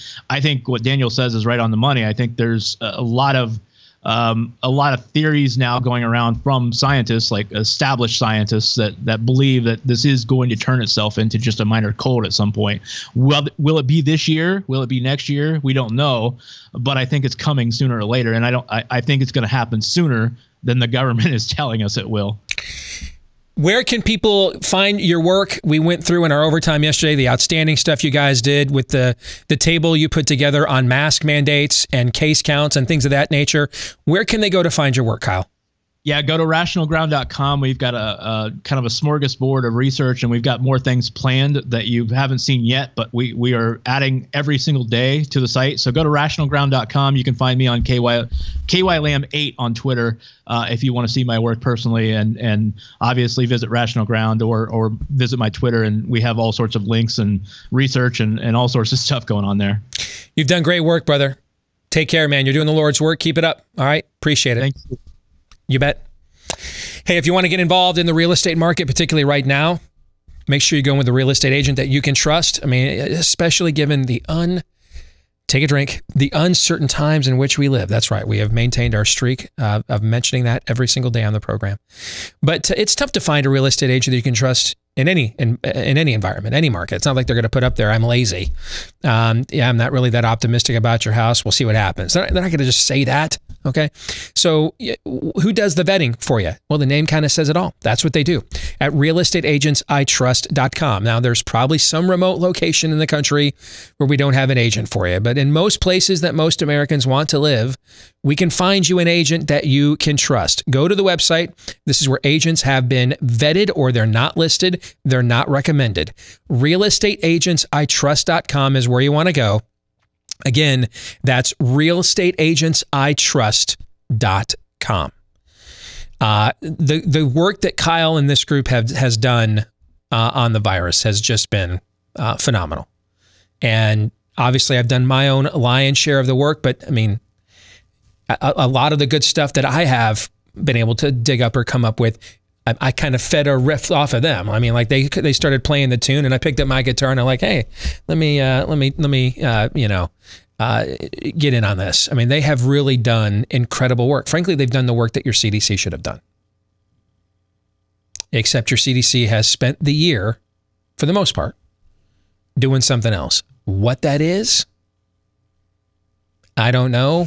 think what Daniel says is right on the money. I think there's a lot of theories now going around from scientists, like established scientists, that believe that this is going to turn itself into just a minor cold at some point. Will it be this year? Will it be next year? We don't know, but I think it's coming sooner or later. And I think it's going to happen sooner than the government is telling us it will. Where can people find your work? We went through in our overtime yesterday the outstanding stuff you guys did with the table you put together on mask mandates and case counts and things of that nature. Where can they go to find your work, Kyle? Yeah, go to rationalground.com. We've got a kind of a smorgasbord of research, and we've got more things planned that you haven't seen yet, but we are adding every single day to the site. So go to rationalground.com. You can find me on KYLam8 on Twitter if you want to see my work personally, and obviously visit Rational Ground or visit my Twitter, and we have all sorts of links and research and all sorts of stuff going on there. You've done great work, brother. Take care, man. You're doing the Lord's work. Keep it up. All right. Appreciate it. Thank you. You bet. Hey, if you want to get involved in the real estate market, particularly right now, make sure you go with a real estate agent that you can trust. I mean, especially given the take a drink, the uncertain times in which we live. That's right. We have maintained our streak of mentioning that every single day on the program. But it's tough to find a real estate agent that you can trust in any environment, any market. It's not like they're going to put up there, I'm lazy. I'm not really that optimistic about your house. We'll see what happens. They're not going to just say that. Okay. So who does the vetting for you? Well, the name kind of says it all. That's what they do at realestateagentsitrust.com. Now, there's probably some remote location in the country where we don't have an agent for you, but in most places that most Americans want to live, we can find you an agent that you can trust. Go to the website. This is where agents have been vetted or they're not listed. They're not recommended. Realestateagentsitrust.com is where you want to go. Again, that's realestateagentsitrust.com. The work that Kyle and this group has done on the virus has just been phenomenal. And obviously, I've done my own lion's share of the work, but I mean, a lot of the good stuff that I have been able to dig up or come up with, I kind of fed a riff off of them. I mean, like they started playing the tune, and I picked up my guitar and I'm like, hey, let me get in on this. I mean, they have really done incredible work. Frankly, they've done the work that your CDC should have done. Except your CDC has spent the year, for the most part, doing something else. What that is, I don't know,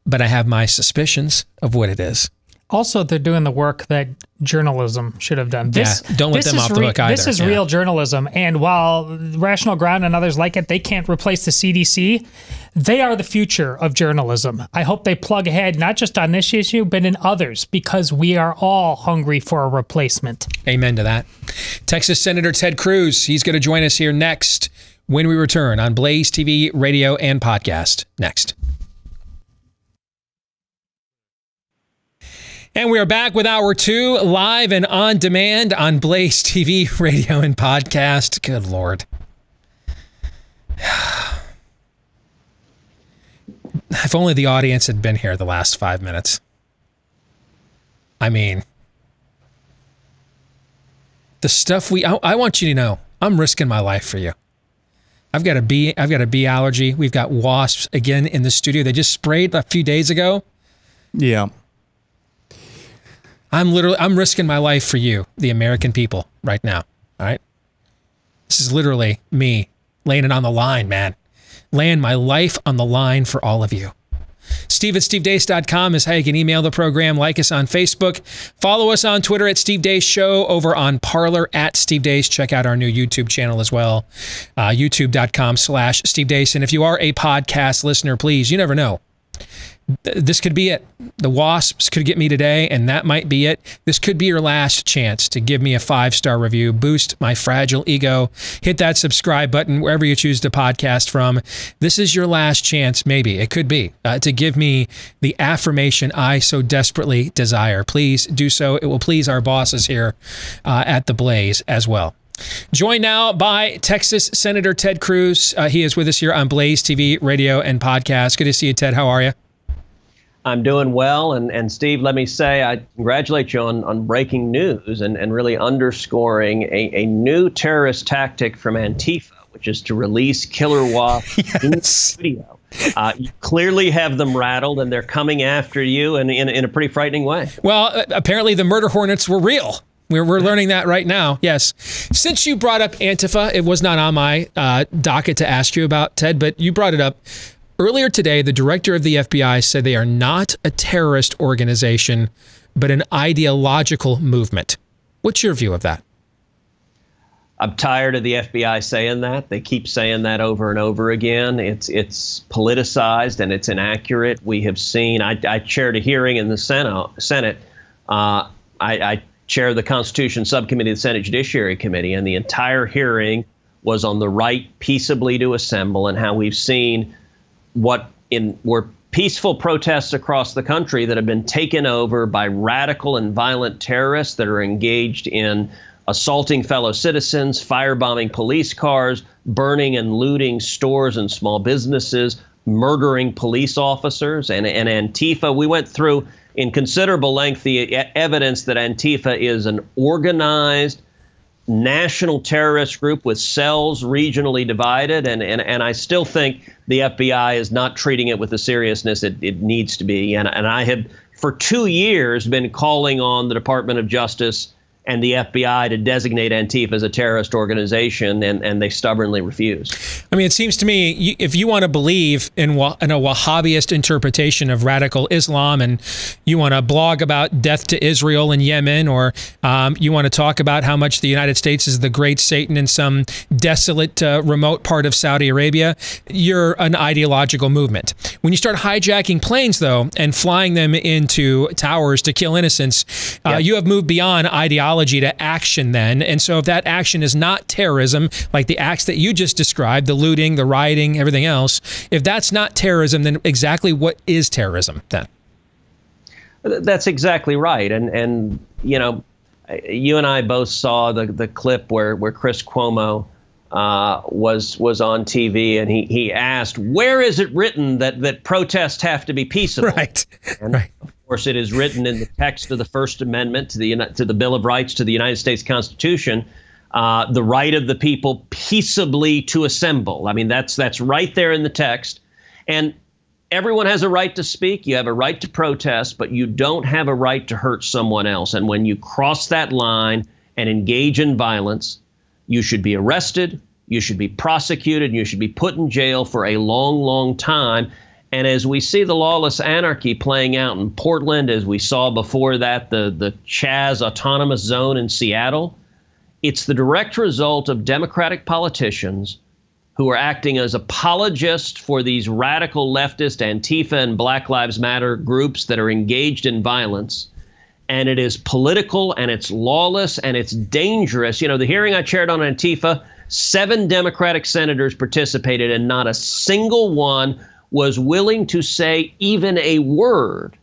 but I have my suspicions of what it is. Also, they're doing the work that journalism should have done. Don't let them off the hook either. This is real journalism. And while Rational Ground and others like it, they can't replace the CDC. They are the future of journalism. I hope they plug ahead, not just on this issue, but in others, because we are all hungry for a replacement. Amen to that. Texas Senator Ted Cruz, he's going to join us here next when we return on Blaze TV, radio, and podcast. Next. And we are back with Hour 2, live and on demand on Blaze TV, radio, and podcast. Good Lord. If only the audience had been here the last 5 minutes. I mean, the stuff I want you to know, I'm risking my life for you. I've got a bee allergy. We've got wasps again in the studio. They just sprayed a few days ago. Yeah. I'm risking my life for you, the American people, right now. All right. This is literally me laying it on the line, man. Laying my life on the line for all of you. Steve@stevedeace.com is how you can email the program. Like us on Facebook. Follow us on Twitter @SteveDeace over on Parler @SteveDeace. Check out our new YouTube channel as well. YouTube.com/SteveDeace. And if you are a podcast listener, please, you never know. This could be it. The wasps could get me today, and that might be it. This could be your last chance to give me a 5-star review, boost my fragile ego, hit that subscribe button wherever you choose to podcast from. This is your last chance, maybe. It could be, to give me the affirmation I so desperately desire. Please do so. It will please our bosses here at The Blaze as well. Joined now by Texas Senator Ted Cruz. He is with us here on Blaze TV, radio, and podcast. Good to see you, Ted. How are you? I'm doing well, and Steve, let me say I congratulate you on breaking news and really underscoring a new terrorist tactic from Antifa, which is to release killer wasps in the studio. You clearly have them rattled, and they're coming after you in a pretty frightening way. Well, apparently the murder hornets were real. We're learning that right now, yes. Since you brought up Antifa, it was not on my docket to ask you about, Ted, but you brought it up. Earlier today, the director of the FBI said they are not a terrorist organization, but an ideological movement. What's your view of that? I'm tired of the FBI saying that. They keep saying that over and over again. It's politicized and it's inaccurate. We have seen, I chaired a hearing in the Senate. I chair the Constitution Subcommittee of the Senate Judiciary Committee, and the entire hearing was on the right peaceably to assemble and how we've seen were peaceful protests across the country that have been taken over by radical and violent terrorists that are engaged in assaulting fellow citizens, firebombing police cars, burning and looting stores and small businesses, murdering police officers and Antifa. We went through in considerable length the evidence that Antifa is an organized national terrorist group with cells regionally divided. And I still think the FBI is not treating it with the seriousness it needs to be. And I have, for 2 years, been calling on the Department of Justice and the FBI to designate Antifa as a terrorist organization, and they stubbornly refuse. I mean, it seems to me, if you want to believe in a Wahhabist interpretation of radical Islam, and you want to blog about death to Israel and Yemen, or you want to talk about how much the United States is the great Satan in some desolate, remote part of Saudi Arabia, you're an ideological movement. When you start hijacking planes, though, and flying them into towers to kill innocents, you have moved beyond ideology to action then. And so if that action is not terrorism, like the acts that you just described, the looting, the rioting, everything else, if that's not terrorism, then exactly what is terrorism then? That's exactly right. And you know, you and I both saw the clip where Chris Cuomo was on TV, and he asked, where is it written that protests have to be peaceable? Right. And of course, it is written in the text of the First Amendment to the Bill of Rights to the United States Constitution, the right of the people peaceably to assemble. I mean, that's right there in the text. And everyone has a right to speak. You have a right to protest, but you don't have a right to hurt someone else. And when you cross that line and engage in violence, you should be arrested, you should be prosecuted, and you should be put in jail for a long, long time. And as we see the lawless anarchy playing out in Portland, as we saw before that, the Chaz Autonomous Zone in Seattle, it's the direct result of Democratic politicians who are acting as apologists for these radical leftist Antifa and Black Lives Matter groups that are engaged in violence. And it is political, and it's lawless, and it's dangerous. You know, the hearing I chaired on Antifa, 7 Democratic senators participated, and not a single one was willing to say even a word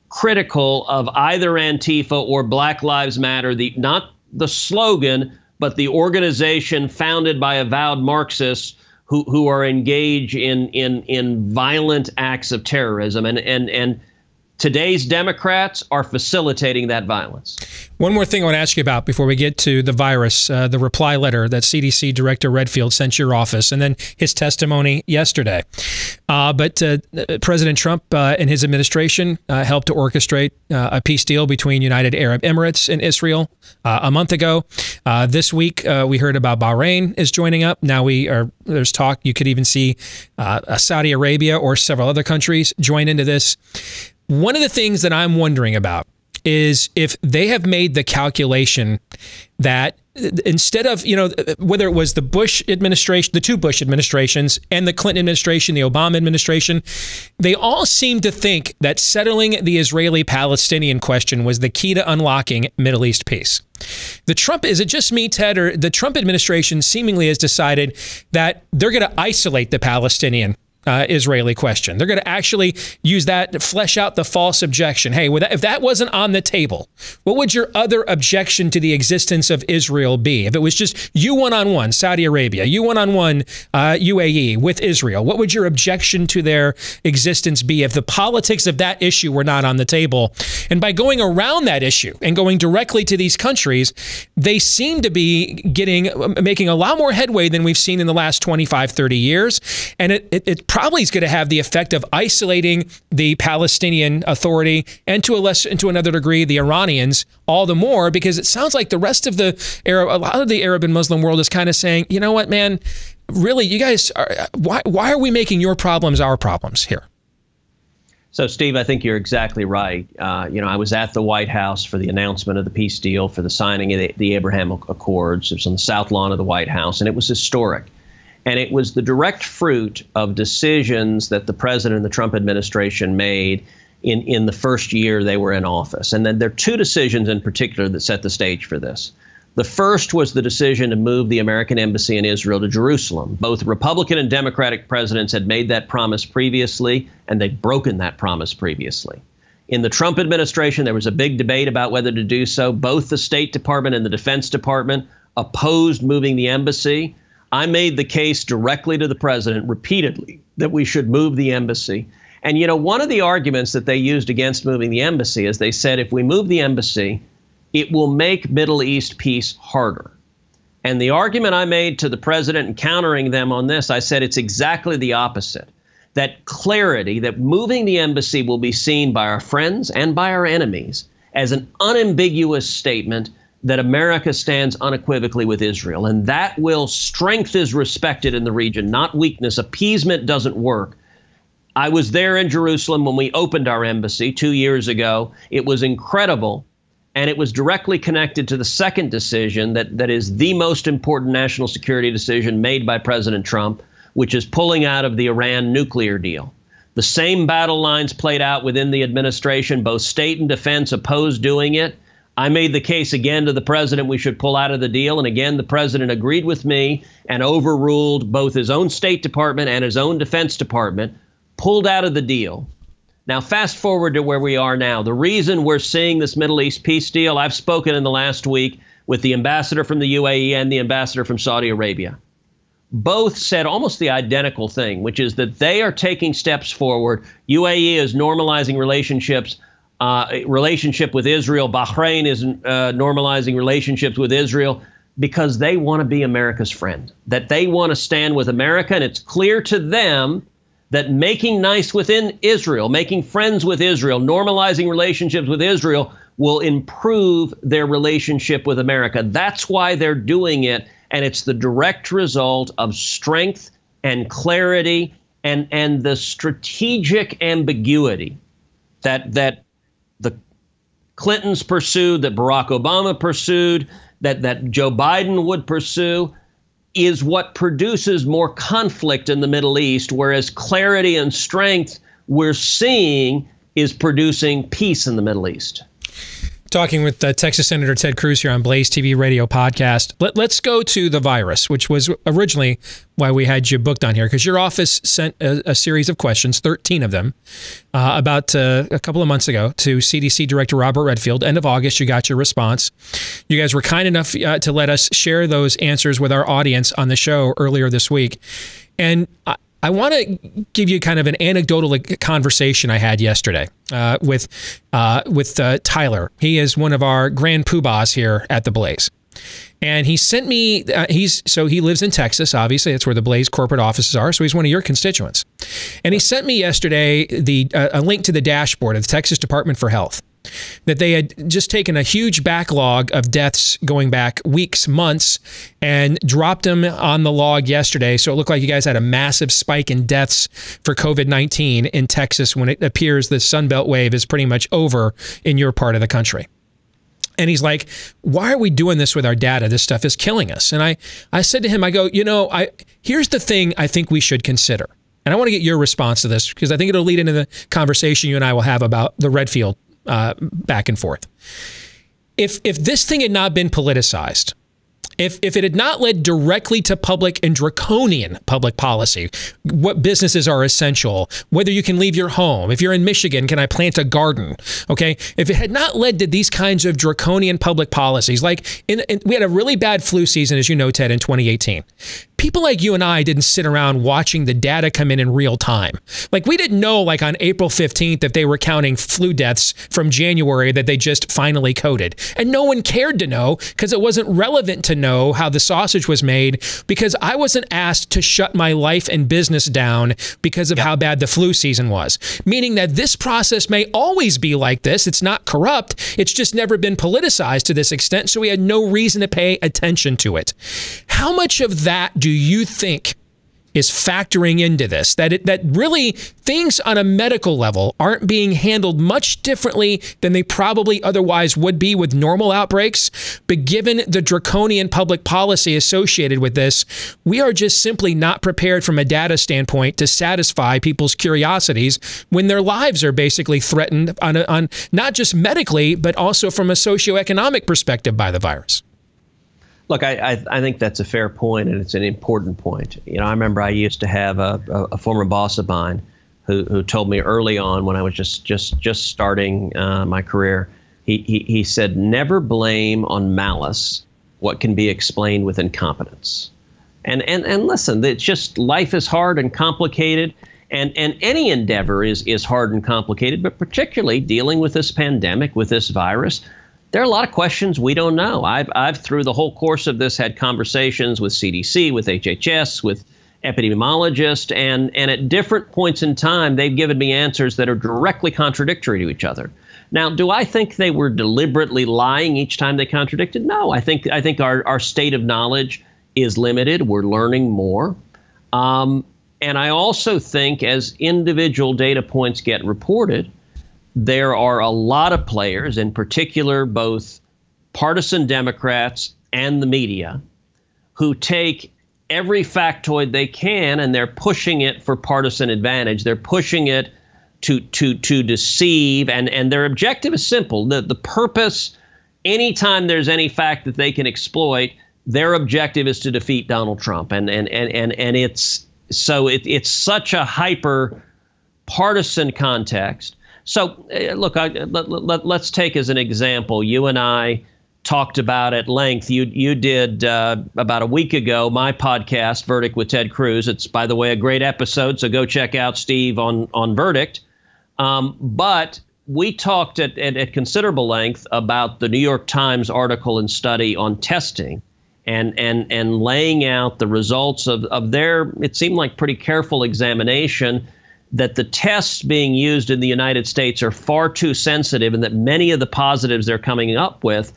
critical of either Antifa or Black Lives Matter, not the slogan, but the organization founded by avowed Marxists who are engaged in violent acts of terrorism. And today's Democrats are facilitating that violence. One more thing I want to ask you about before we get to the virus, the reply letter that CDC Director Redfield sent your office, and then his testimony yesterday. But President Trump and his administration helped to orchestrate a peace deal between United Arab Emirates and Israel a month ago. This week, we heard about Bahrain is joining up. Now there's talk you could even see Saudi Arabia or several other countries join into this. One of the things that I'm wondering about is if they have made the calculation that instead of, you know, whether it was the Bush administration, the 2 Bush administrations, and the Clinton administration, the Obama administration, they all seem to think that settling the Israeli-Palestinian question was the key to unlocking Middle East peace. Is it just me, Ted, or the Trump administration seemingly has decided that they're going to isolate the Palestinian Israeli question. They're going to actually use that to flesh out the false objection. Hey, if that wasn't on the table, what would your other objection to the existence of Israel be? If it was just you one-on-one, Saudi Arabia, you one-on-one, UAE with Israel, what would your objection to their existence be if the politics of that issue were not on the table? And by going around that issue and going directly to these countries, they seem to be making a lot more headway than we've seen in the last 25, 30 years. And it probably is going to have the effect of isolating the Palestinian Authority and to another degree the Iranians all the more, because it sounds like the rest of a lot of the Arab and Muslim world is kind of saying, you know what, man, really, you guys why are we making your problems our problems here? So, Steve, I think you're exactly right. I was at the White House for the announcement of the peace deal, for the signing of the Abraham Accords. It was on the South Lawn of the White House, and it was historic. And it was the direct fruit of decisions that the president and the Trump administration made in the first year they were in office. And then there are 2 decisions in particular that set the stage for this. The first was the decision to move the American embassy in Israel to Jerusalem. Both Republican and Democratic presidents had made that promise previously, and they'd broken that promise previously. In the Trump administration, there was a big debate about whether to do so. Both the State Department and the Defense Department opposed moving the embassy. I made the case directly to the president repeatedly that we should move the embassy. And, you know, one of the arguments that they used against moving the embassy is they said if we move the embassy, it will make Middle East peace harder. And the argument I made to the president and countering them on this, I said it's exactly the opposite. That clarity, that moving the embassy will be seen by our friends and by our enemies as an unambiguous statement that America stands unequivocally with Israel. And that will, strength is respected in the region, not weakness. Appeasement doesn't work. I was there in Jerusalem when we opened our embassy 2 years ago. It was incredible. And it was directly connected to the second decision that is the most important national security decision made by President Trump, which is pulling out of the Iran nuclear deal. The same battle lines played out within the administration. Both state and defense opposed doing it. I made the case again to the president we should pull out of the deal. And again, the president agreed with me and overruled both his own State Department and his own Defense Department, pulled out of the deal. Now, fast forward to where we are now. The reason we're seeing this Middle East peace deal, I've spoken in the last week with the ambassador from the UAE and the ambassador from Saudi Arabia. Both said almost the identical thing, which is that they are taking steps forward. UAE is normalizing relationship with Israel. Bahrain is normalizing relationships with Israel because they want to be America's friend, that they want to stand with America. And it's clear to them that making nice within Israel, making friends with Israel, normalizing relationships with Israel will improve their relationship with America. That's why they're doing it. And it's the direct result of strength and clarity and the strategic ambiguity that the Clintons pursued, that Barack Obama pursued, that Joe Biden would pursue, is what produces more conflict in the Middle East, whereas clarity and strength we're seeing is producing peace in the Middle East. Talking with Texas Senator Ted Cruz here on Blaze TV radio podcast. Let's go to the virus, which was originally why we had you booked on here, because your office sent a series of questions, 13 of them, about a couple of months ago to CDC Director Robert Redfield. End of August, you got your response. You guys were kind enough to let us share those answers with our audience on the show earlier this week. And I want to give you kind of an anecdotal conversation I had yesterday with Tyler. He is one of our grand poobahs here at the Blaze. And he sent me, he lives in Texas, obviously. That's where the Blaze corporate offices are. So he's one of your constituents. And he sent me yesterday a link to the dashboard of the Texas Department for Health, that they had just taken a huge backlog of deaths going back weeks, months, and dropped them on the log yesterday. So it looked like you guys had a massive spike in deaths for COVID-19 in Texas when it appears the Sunbelt wave is pretty much over in your part of the country. And he's like, why are we doing this with our data? This stuff is killing us. And I said to him, I go, here's the thing I think we should consider. And I want to get your response to this because I think it'll lead into the conversation you and I will have about the Redfield back and forth. If this thing had not been politicized, if it had not led directly to public and draconian public policy, what businesses are essential, whether you can leave your home, if you're in Michigan, can I plant a garden? Okay. If it had not led to these kinds of draconian public policies, like we had a really bad flu season, as you know, Ted, in 2018. People like you and I didn't sit around watching the data come in real time. Like we didn't know, like on April 15th, if they were counting flu deaths from January that they just finally coded. And no one cared to know because it wasn't relevant to know how the sausage was made, because I wasn't asked to shut my life and business down because of how bad the flu season was. Meaning that this process may always be like this. It's not corrupt. It's just never been politicized to this extent. So we had no reason to pay attention to it. How much of that do you think is factoring into this? That really things on a medical level aren't being handled much differently than they probably otherwise would be with normal outbreaks. But given the draconian public policy associated with this, we are just simply not prepared from a data standpoint to satisfy people's curiosities when their lives are basically threatened on not just medically, but also from a socioeconomic perspective by the virus. Look, I think that's a fair point, and it's an important point. You know, I remember I used to have a former boss of mine who told me early on when I was just starting my career. He said, never blame on malice what can be explained with incompetence. And listen, it's just life is hard and complicated. And any endeavor is hard and complicated, but particularly dealing with this pandemic, with this virus, there are a lot of questions we don't know. I've through the whole course of this had conversations with CDC, with HHS, with epidemiologists, and at different points in time, they've given me answers that are directly contradictory to each other. Now, do I think they were deliberately lying each time they contradicted? No, I think our state of knowledge is limited. We're learning more. And I also think as individual data points get reported, there are a lot of players, in particular both partisan Democrats and the media, who take every factoid they can and they're pushing it for partisan advantage. They're pushing it to deceive, and their objective is simple. The purpose, anytime there's any fact that they can exploit, their objective is to defeat Donald Trump. And it's such a hyper partisan context. So look, let's take as an example, you and I talked about at length. You did about a week ago my podcast, Verdict with Ted Cruz. It's, by the way, a great episode, so go check out Steve on Verdict. But we talked at considerable length about the New York Times article and study on testing and laying out the results of their, it seemed like, pretty careful examination that the tests being used in the United States are far too sensitive, and that many of the positives they're coming up with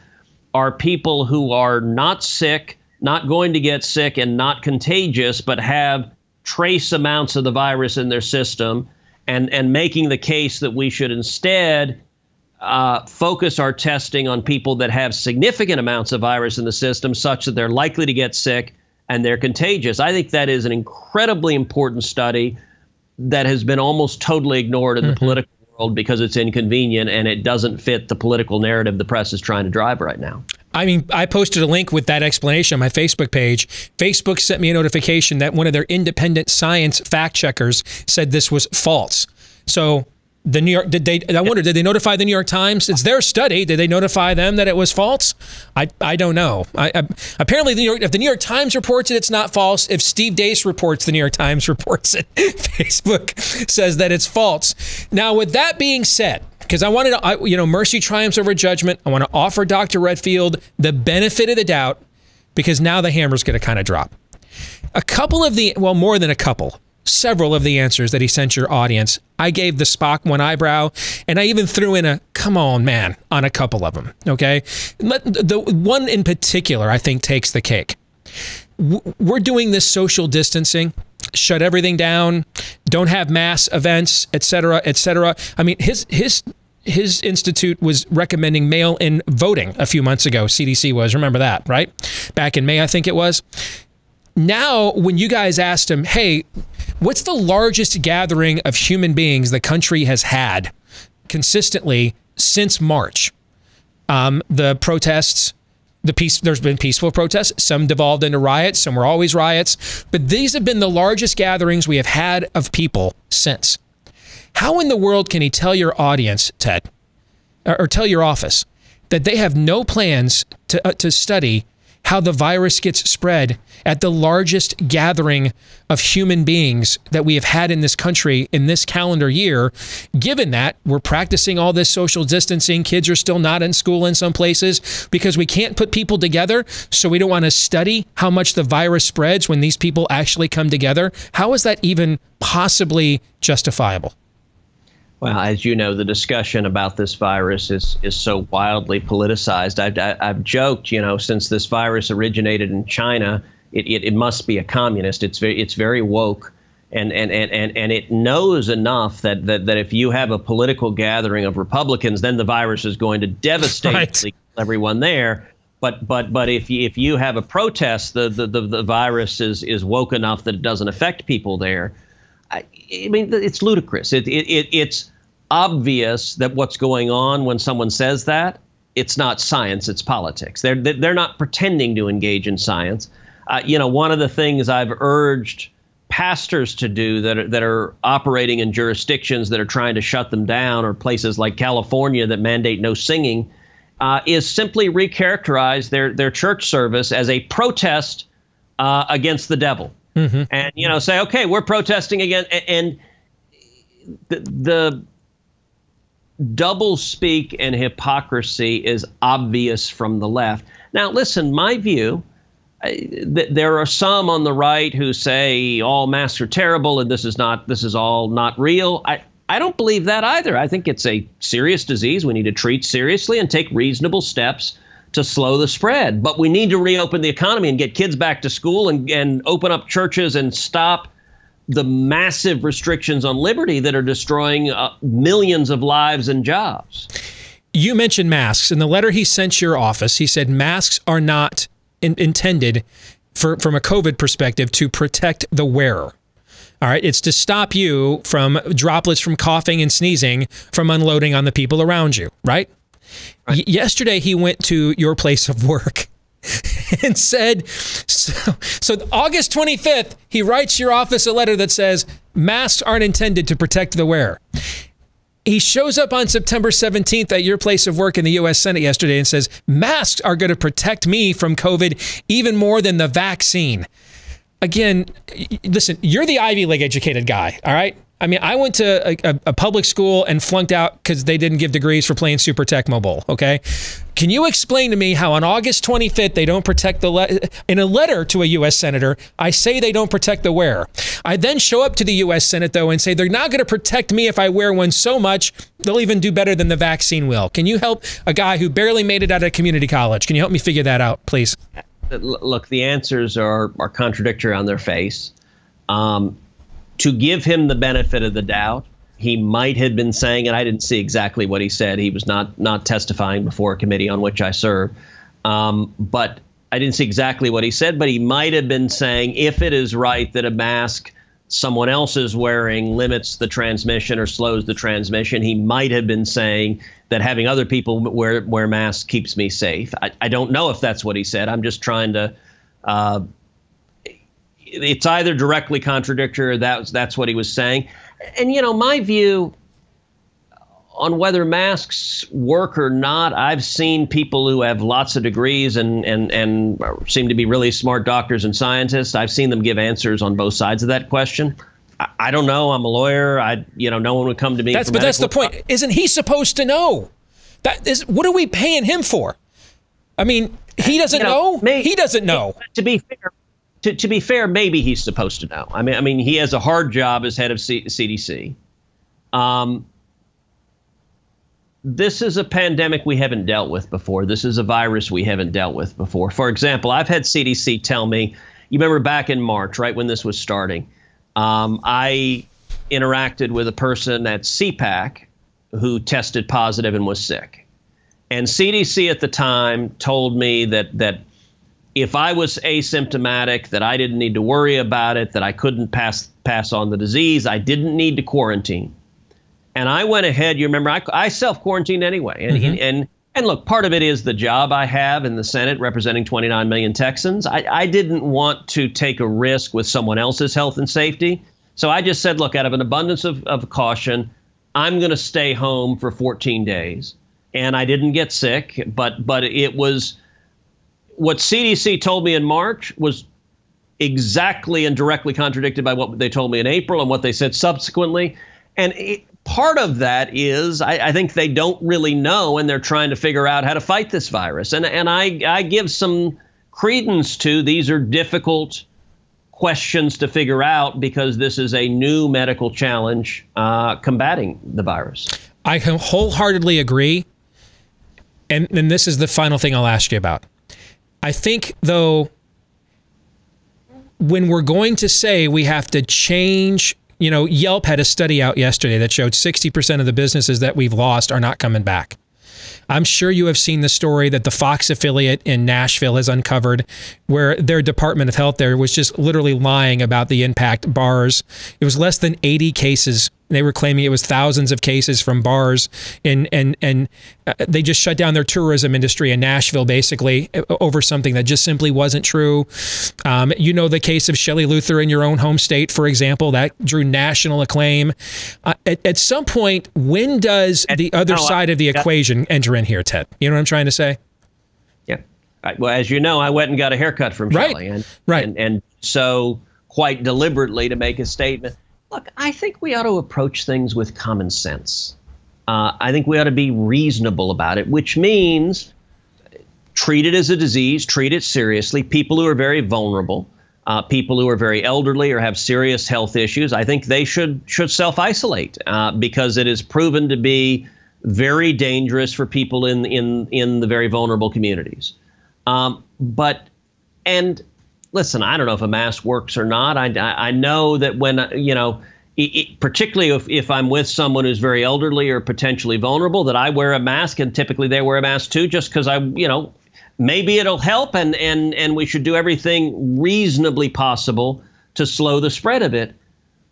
are people who are not sick, not going to get sick, and not contagious, but have trace amounts of the virus in their system, and making the case that we should instead focus our testing on people that have significant amounts of virus in the system, such that they're likely to get sick and they're contagious. I think that is an incredibly important study that has been almost totally ignored in the political world because it's inconvenient and it doesn't fit the political narrative the press is trying to drive right now. I mean, I posted a link with that explanation on my Facebook page. Facebook sent me a notification that one of their independent science fact checkers said this was false. So the New York, did they notify the New York Times? It's their study. Did they notify them that it was false? I don't know. Apparently, if the New York Times reports it, it's not false. If Steve Deace reports the New York Times reports it, Facebook says that it's false. Now, with that being said, because I wanted to, mercy triumphs over judgment. I want to offer Dr. Redfield the benefit of the doubt, because now the hammer's going to kind of drop. A couple of more than a couple, several of the answers that he sent your audience, I gave the Spock one eyebrow, and I even threw in a come on, man, on a couple of them, okay? The one in particular, I think, takes the cake. We're doing this social distancing, shut everything down, don't have mass events, et cetera, et cetera. I mean, his institute was recommending mail-in voting a few months ago. CDC was, remember that, right? Back in May, I think it was. Now, when you guys asked him, hey, what's the largest gathering of human beings the country has had consistently since March? The protests, there's been peaceful protests. Some devolved into riots. Some were always riots. But these have been the largest gatherings we have had of people since. How in the world can he tell your audience, Ted, or tell your office, that they have no plans to study how the virus gets spread at the largest gathering of human beings that we have had in this country in this calendar year, given that we're practicing all this social distancing, kids are still not in school in some places because we can't put people together, so we don't want to study how much the virus spreads when these people actually come together? How is that even possibly justifiable? Well, as you know, the discussion about this virus is so wildly politicized. I've joked, since this virus originated in China, it must be a communist. It's very woke, and it knows enough that if you have a political gathering of Republicans, then the virus is going to devastate everyone there. But if you have a protest, the virus is woke enough that it doesn't affect people there. I mean, it's ludicrous. It's obvious that what's going on when someone says that, it's not science, it's politics. They're not pretending to engage in science. One of the things I've urged pastors to do that are operating in jurisdictions that are trying to shut them down, or places like California that mandate no singing, is simply recharacterize their church service as a protest against the devil. And, you know, say, okay, we're protesting again. And the double speak and hypocrisy is obvious from the left. Now, listen, my view, there are some on the right who say all masks are terrible and this is all not real. I don't believe that either. I think it's a serious disease we need to treat seriously and take reasonable steps to slow the spread. But we need to reopen the economy and get kids back to school and open up churches and stop the massive restrictions on liberty that are destroying millions of lives and jobs. You mentioned masks. In the letter he sent your office, he said masks are not intended from a COVID perspective to protect the wearer. All right, it's to stop you from droplets from coughing and sneezing from unloading on the people around you, right? Yesterday, he went to your place of work and said, so August 25th, he writes your office a letter that says masks aren't intended to protect the wearer. He shows up on September 17th at your place of work in the U.S. Senate yesterday and says, masks are going to protect me from COVID even more than the vaccine. Again, listen, you're the Ivy League educated guy, all right? I mean, I went to a public school and flunked out because they didn't give degrees for playing Super Tecmo Bowl, okay? Can you explain to me how on August 25th they don't protect in a letter to a U.S. Senator, I say they don't protect the wearer. I then show up to the U.S. Senate, though, and say they're not going to protect me if I wear one so much, they'll even do better than the vaccine will. Can you help a guy who barely made it out of community college? Can you help me figure that out, please? Look, the answers are contradictory on their face. To give him the benefit of the doubt, he might have been saying, and I didn't see exactly what he said. He was not testifying before a committee on which I serve. But I didn't see exactly what he said, but he might have been saying, if it is right that a mask someone else is wearing limits the transmission or slows the transmission, he might have been saying that having other people wear masks keeps me safe. I don't know if that's what he said. I'm just trying to it's either directly contradictory or that's what he was saying. And, you know, my view on whether masks work or not, I've seen people who have lots of degrees and seem to be really smart doctors and scientists. I've seen them give answers on both sides of that question. I don't know. I'm a lawyer. No one would come to me. But that's the point. Isn't he supposed to know? What are we paying him for? I mean, he doesn't know. He doesn't know. To be fair. To be fair, maybe he's supposed to know. I mean, he has a hard job as head of CDC. This is a pandemic we haven't dealt with before. This is a virus we haven't dealt with before. For example, I've had CDC tell me, you remember back in March, right when this was starting, I interacted with a person at CPAC who tested positive and was sick. And CDC at the time told me that if I was asymptomatic, that I didn't need to worry about it, that I couldn't pass on the disease, I didn't need to quarantine. And I went ahead, you remember, I self-quarantined anyway. And look, part of it is the job I have in the Senate representing 29 million Texans. I didn't want to take a risk with someone else's health and safety. So I just said, look, out of an abundance of caution, I'm going to stay home for 14 days. And I didn't get sick, but it was what CDC told me in March was exactly and directly contradicted by what they told me in April and what they said subsequently. And part of that is I think they don't really know, and they're trying to figure out how to fight this virus. And I give some credence to these are difficult questions to figure out because this is a new medical challenge combating the virus. I wholeheartedly agree. And this is the final thing I'll ask you about. I think, though, when we're going to say we have to change, you know, Yelp had a study out yesterday that showed 60% of the businesses that we've lost are not coming back. I'm sure you have seen the story that the Fox affiliate in Nashville has uncovered where their Department of Health there was just literally lying about the impact bars. It was less than 80 cases. They were claiming it was thousands of cases from bars, and they just shut down their tourism industry in Nashville basically over something that just simply wasn't true. You know the case of Shelley Luther in your own home state, for example, that drew national acclaim. At some point, when does the other side of the equation enter in here, Ted? You know what I'm trying to say? Yeah. Well, as you know, I went and got a haircut from Shelley, and so quite deliberately to make a statement. Look, I think we ought to approach things with common sense. I think we ought to be reasonable about it, which means treat it as a disease, treat it seriously. People who are very vulnerable, people who are very elderly or have serious health issues, I think they should self-isolate because it is proven to be very dangerous for people in the very vulnerable communities. But listen, I don't know if a mask works or not. I know that when, particularly if I'm with someone who's very elderly or potentially vulnerable, that I wear a mask, and typically they wear a mask too, just because maybe it'll help, and we should do everything reasonably possible to slow the spread of it.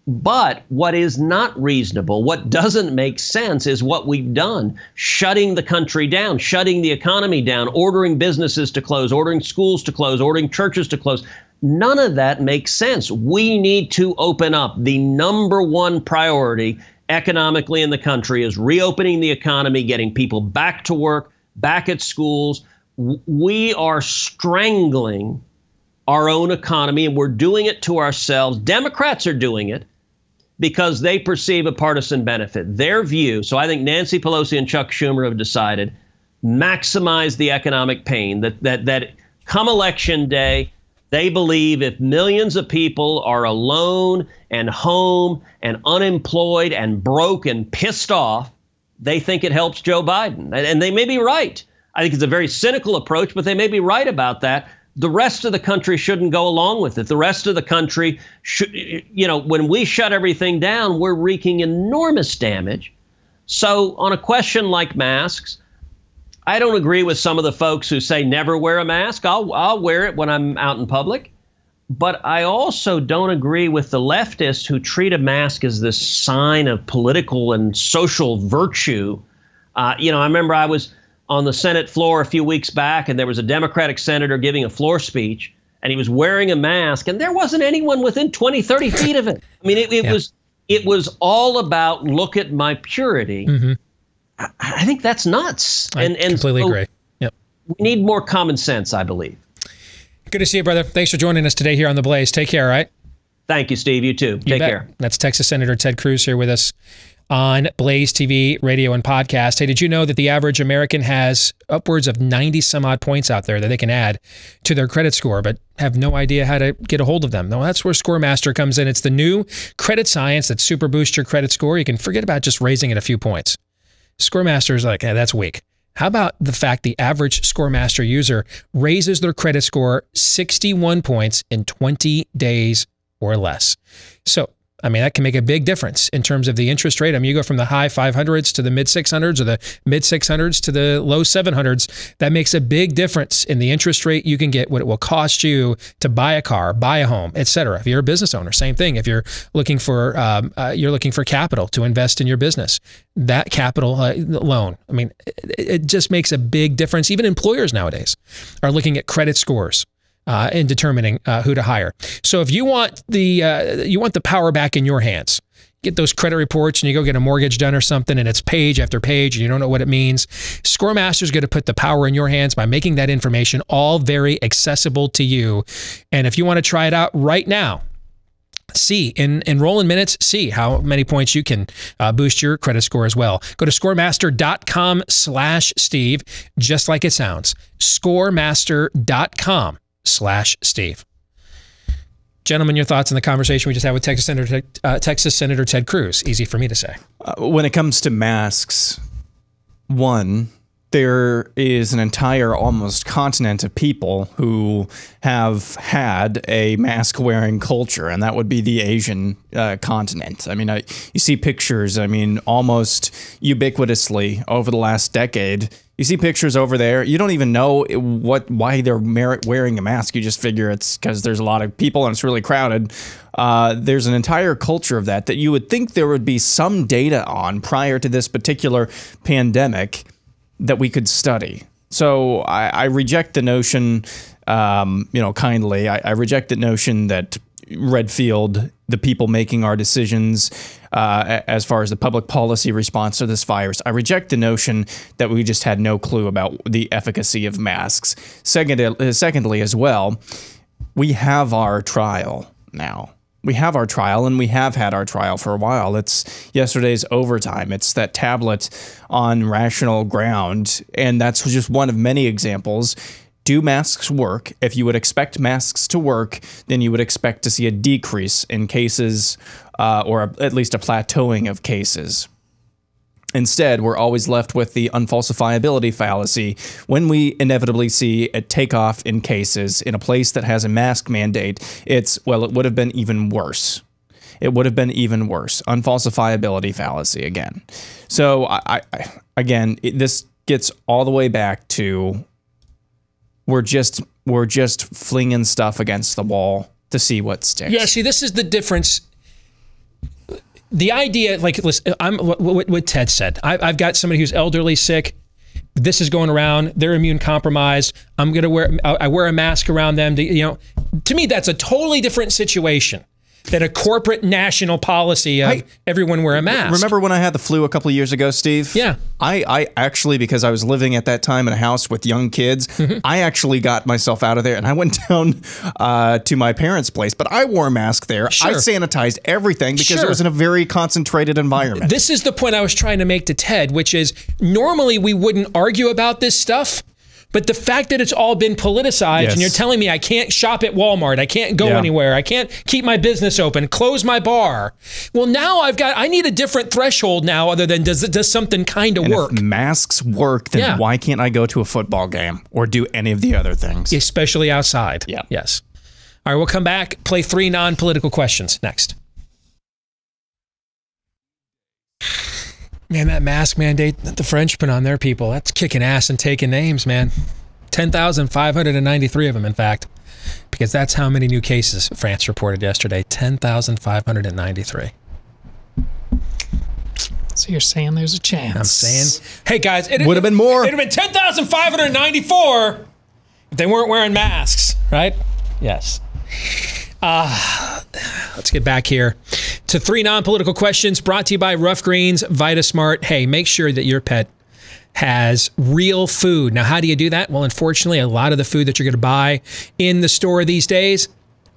But what is not reasonable, what doesn't make sense, is what we've done, shutting the country down, shutting the economy down, ordering businesses to close, ordering schools to close, ordering churches to close. None of that makes sense. We need to open up. The number one priority economically in the country is reopening the economy, getting people back to work, back at schools. We are strangling our own economy, and we're doing it to ourselves. Democrats are doing it because they perceive a partisan benefit. Their view, so I think Nancy Pelosi and Chuck Schumer have decided, maximize the economic pain, that come election day, they believe if millions of people are alone and home and unemployed and broke and pissed off, they think it helps Joe Biden. And they may be right. I think it's a very cynical approach, but they may be right about that. The rest of the country shouldn't go along with it. The rest of the country should, when we shut everything down, we're wreaking enormous damage. So on a question like masks, I don't agree with some of the folks who say never wear a mask. I'll wear it when I'm out in public. But I also don't agree with the leftists who treat a mask as this sign of political and social virtue. I remember I was on the Senate floor a few weeks back, and there was a Democratic senator giving a floor speech, and he was wearing a mask, and there wasn't anyone within 20, 30 feet of it. I mean, it was all about, look at my purity. Mm-hmm. I think that's nuts. I completely agree. Yep. We need more common sense, I believe. Good to see you, brother. Thanks for joining us today here on The Blaze. Take care, all right? Thank you, Steve. You too. Take care. That's Texas Senator Ted Cruz here with us on Blaze TV, radio, and podcast. Hey, did you know that the average American has upwards of 90 some odd points out there that they can add to their credit score, but have no idea how to get a hold of them? No, that's where ScoreMaster comes in. It's the new credit science that super boosts your credit score. You can forget about just raising it a few points. ScoreMaster is like, hey, that's weak. How about the fact the average ScoreMaster user raises their credit score 61 points in 20 days or less? So, I mean, that can make a big difference in terms of the interest rate. I mean, you go from the high 500s to the mid 600s or the mid 600s to the low 700s. That makes a big difference in the interest rate you can get, what it will cost you to buy a car, buy a home, etc. If you're a business owner, same thing. If you're looking for capital to invest in your business, that capital loan, I mean, it just makes a big difference. Even employers nowadays are looking at credit scores in determining who to hire. So if you want the power back in your hands, get those credit reports and you go get a mortgage done or something and it's page after page and you don't know what it means, ScoreMaster is going to put the power in your hands by making that information all very accessible to you. And if you want to try it out right now, enroll in minutes, see how many points you can boost your credit score as well. Go to scoremaster.com/Steve, just like it sounds, scoremaster.com/Steve. Gentlemen, your thoughts on the conversation we just had with Texas Senator Ted Cruz. Easy for me to say. When it comes to masks, one, there is an entire almost continent of people who have had a mask-wearing culture, and that would be the Asian continent. I mean, you see pictures, almost ubiquitously over the last decade. You see pictures over there. You don't even know why they're wearing a mask. You just figure it's because there's a lot of people and it's really crowded. There's an entire culture of that you would think there would be some data on prior to this particular pandemic that we could study. So I reject the notion, kindly, I reject the notion that Redfield, the people making our decisions as far as the public policy response to this virus. I reject the notion that we just had no clue about the efficacy of masks. Secondly, as well, we have our trial now. We have our trial, and we have had our trial for a while. It's yesterday's overtime. It's that tablet on rational ground, and that's just one of many examples. Do masks work? If you would expect masks to work, then you would expect to see a decrease in cases, or at least a plateauing of cases. Instead, we're always left with the unfalsifiability fallacy when we inevitably see a takeoff in cases in a place that has a mask mandate. It would have been even worse. It would have been even worse. Unfalsifiability fallacy again. So, this gets all the way back to we're just flinging stuff against the wall to see what sticks. Yeah, see, this is the difference. The idea, like, listen, what Ted said. I've got somebody who's elderly, sick. This is going around. They're immune compromised. I wear a mask around them. To me, that's a totally different situation than a corporate national policy of everyone wear a mask. Remember when I had the flu a couple of years ago, Steve? Yeah. I actually, because I was living at that time in a house with young kids, I actually got myself out of there and I went down to my parents' place. But I wore a mask there. Sure. I sanitized everything because it was in a very concentrated environment. This is the point I was trying to make to Ted, which is normally we wouldn't argue about this stuff. But the fact that it's all been politicized, and you're telling me I can't shop at Walmart, I can't go anywhere, I can't keep my business open, close my bar. Well, now I need a different threshold now other than does something kind of work. If masks work, then why can't I go to a football game or do any of the other things? Especially outside. Yeah. Yes. All right, we'll come back, play 3 non-political questions next. Man, that mask mandate that the French put on their people, that's kicking ass and taking names, man. 10,593 of them, in fact, because that's how many new cases France reported yesterday. 10,593. So you're saying there's a chance? I'm saying, hey guys, it would have been more. It would have been 10,594 if they weren't wearing masks, right? Yes. Let's get back here to 3 non-political questions brought to you by Rough Greens VitaSmart. Hey, make sure that your pet has real food. Now, how do you do that? Well, unfortunately, a lot of the food that you're going to buy in the store these days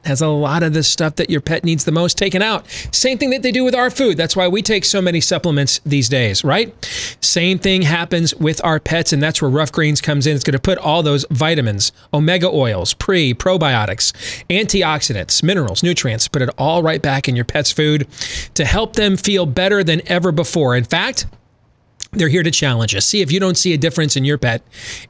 has a lot of the stuff that your pet needs the most taken out. Same thing that they do with our food. That's why we take so many supplements these days, right? Same thing happens with our pets, and that's where Rough Greens comes in. It's going to put all those vitamins, omega oils, probiotics, antioxidants, minerals, nutrients, put it all right back in your pet's food to help them feel better than ever before. In fact, they're here to challenge us. See if you don't see a difference in your pet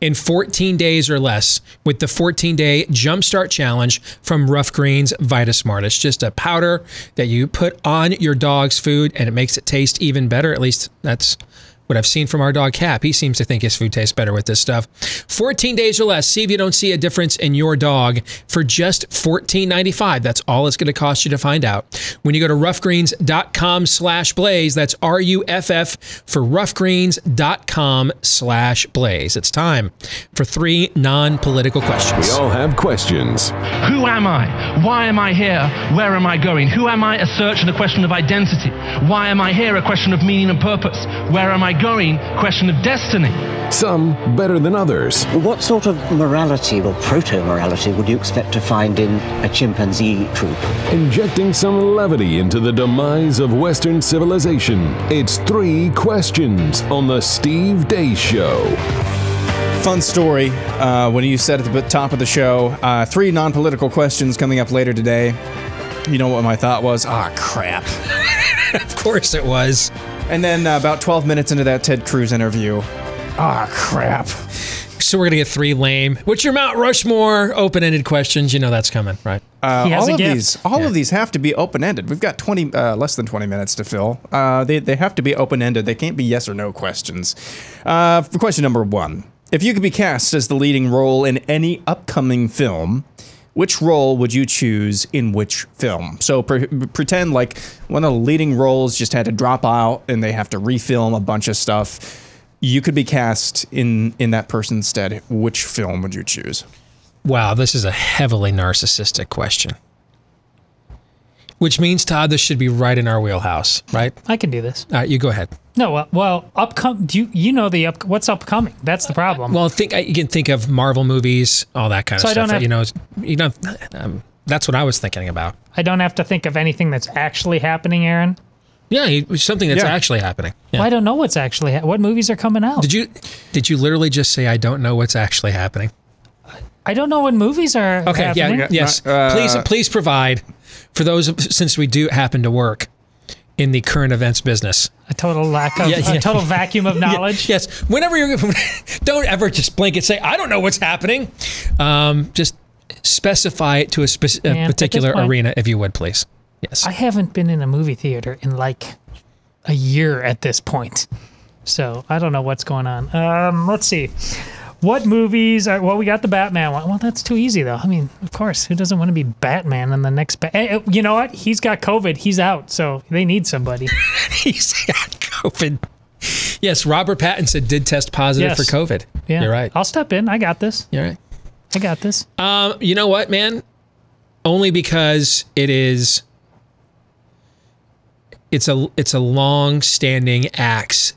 in 14 days or less with the 14-day Jumpstart Challenge from Rough Greens VitaSmart. It's just a powder that you put on your dog's food, and it makes it taste even better. At least that's what I've seen from our dog Cap. He seems to think his food tastes better with this stuff. 14 days or less. See if you don't see a difference in your dog for just $14.95. That's all it's going to cost you to find out. When you go to roughgreens.com/blaze, that's RUFF for roughgreens.com/blaze. It's time for 3 non-political questions. We all have questions. Who am I? Why am I here? Where am I going? Who am I? A search and a question of identity. Why am I here? A question of meaning and purpose. Where am I going? Question of destiny. Some better than others. What sort of morality or proto-morality would you expect to find in a chimpanzee troop? Injecting some levity into the demise of Western civilization. It's 3 questions on the Steve Deace Show. Fun story when you said at the top of the show, 3 non-political questions coming up later today. You know what my thought was? Ah, crap. Of course it was. And then about 12 minutes into that Ted Cruz interview, ah, crap. So we're going to get 3 lame. What's your Mount Rushmore open-ended questions? You know that's coming, right? All of these have to be open-ended. We've got less than 20 minutes to fill. They have to be open-ended. They can't be yes or no questions. For question number 1, if you could be cast as the leading role in any upcoming film, which role would you choose in which film? So pretend like one of the leading roles just had to drop out and they have to refilm a bunch of stuff. You could be cast in that person's stead. Which film would you choose? Wow, this is a heavily narcissistic question. Which means, Todd, this should be right in our wheelhouse, right? I can do this. All right, you go ahead. No, well, do you know what's upcoming? That's the problem. Well, you can think of Marvel movies, all that kind of stuff. That's what I was thinking about. I don't have to think of anything that's actually happening, Aaron. Yeah, something that's actually happening. Yeah. Well, I don't know what's actually what movies are coming out. Did you literally just say I don't know what's actually happening? I don't know when movies are happening. Yes. Please provide for those, since we do happen to work in the current events business. A total lack of a total vacuum of knowledge. Yes. Whenever don't ever just blanket say I don't know what's happening. Just specify it to a particular arena, if you would, please. Yes. I haven't been in a movie theater in like a year at this point, so I don't know what's going on. Let's see. What movies are... Well, we got the Batman one. Well, that's too easy, though. I mean, of course, who doesn't want to be Batman in the next... You know what? He's got COVID. He's out, so they need somebody. He's got COVID. Yes, Robert Pattinson did test positive for COVID. Yeah. You're right. I'll step in. I got this. You're right. I got this. You know what, man? Only because it's a long-standing axe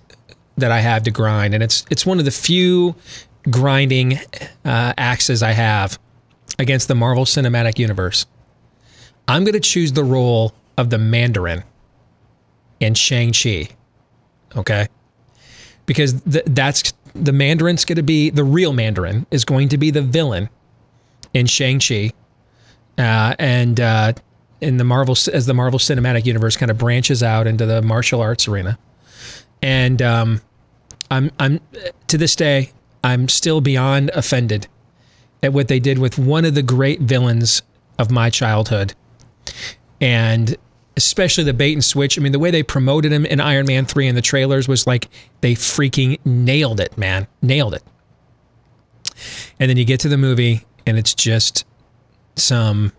that I have to grind, and it's one of the few grinding axes I have against the Marvel Cinematic Universe. I'm going to choose the role of the Mandarin in Shang-Chi, okay? Because that's the Mandarin's going to be, the real Mandarin is going to be the villain in Shang-Chi, and in the Marvel, as the Marvel Cinematic Universe kind of branches out into the martial arts arena. And I'm to this day, I'm still beyond offended at what they did with one of the great villains of my childhood. And especially the bait and switch. I mean, the way they promoted him in Iron Man 3 in the trailers was like, they freaking nailed it, man. Nailed it. And then you get to the movie and it's just some...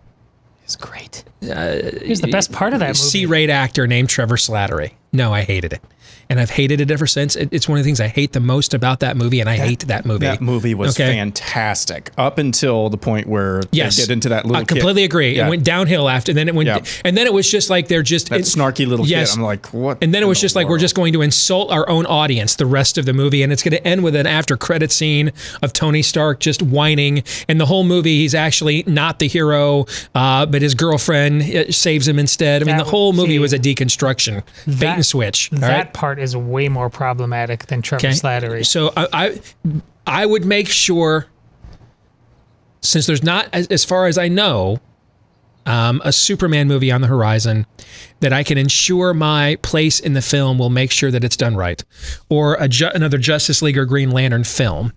It's great. Here's the best part of that movie. C-rate actor named Trevor Slattery. No, I hated it. And I've hated it ever since. It's one of the things I hate the most about that movie, and I hate that movie. That movie was fantastic up until the point where they get into that little I completely agree. Yeah. It went downhill after, and then it went, and then it was just like they're just... That snarky little kid. I'm like, what? And then it was just like, we're just going to insult our own audience the rest of the movie, and it's going to end with an after-credit scene of Tony Stark just whining, and the whole movie, he's actually not the hero, but his girlfriend saves him instead. I mean, the whole movie was a deconstruction. Bait and switch. That part is way more problematic than Trevor Slattery. So I would make sure, since there's not, as far as I know, a Superman movie on the horizon, that I can ensure my place in the film will make sure that it's done right. Or another Justice League or Green Lantern film.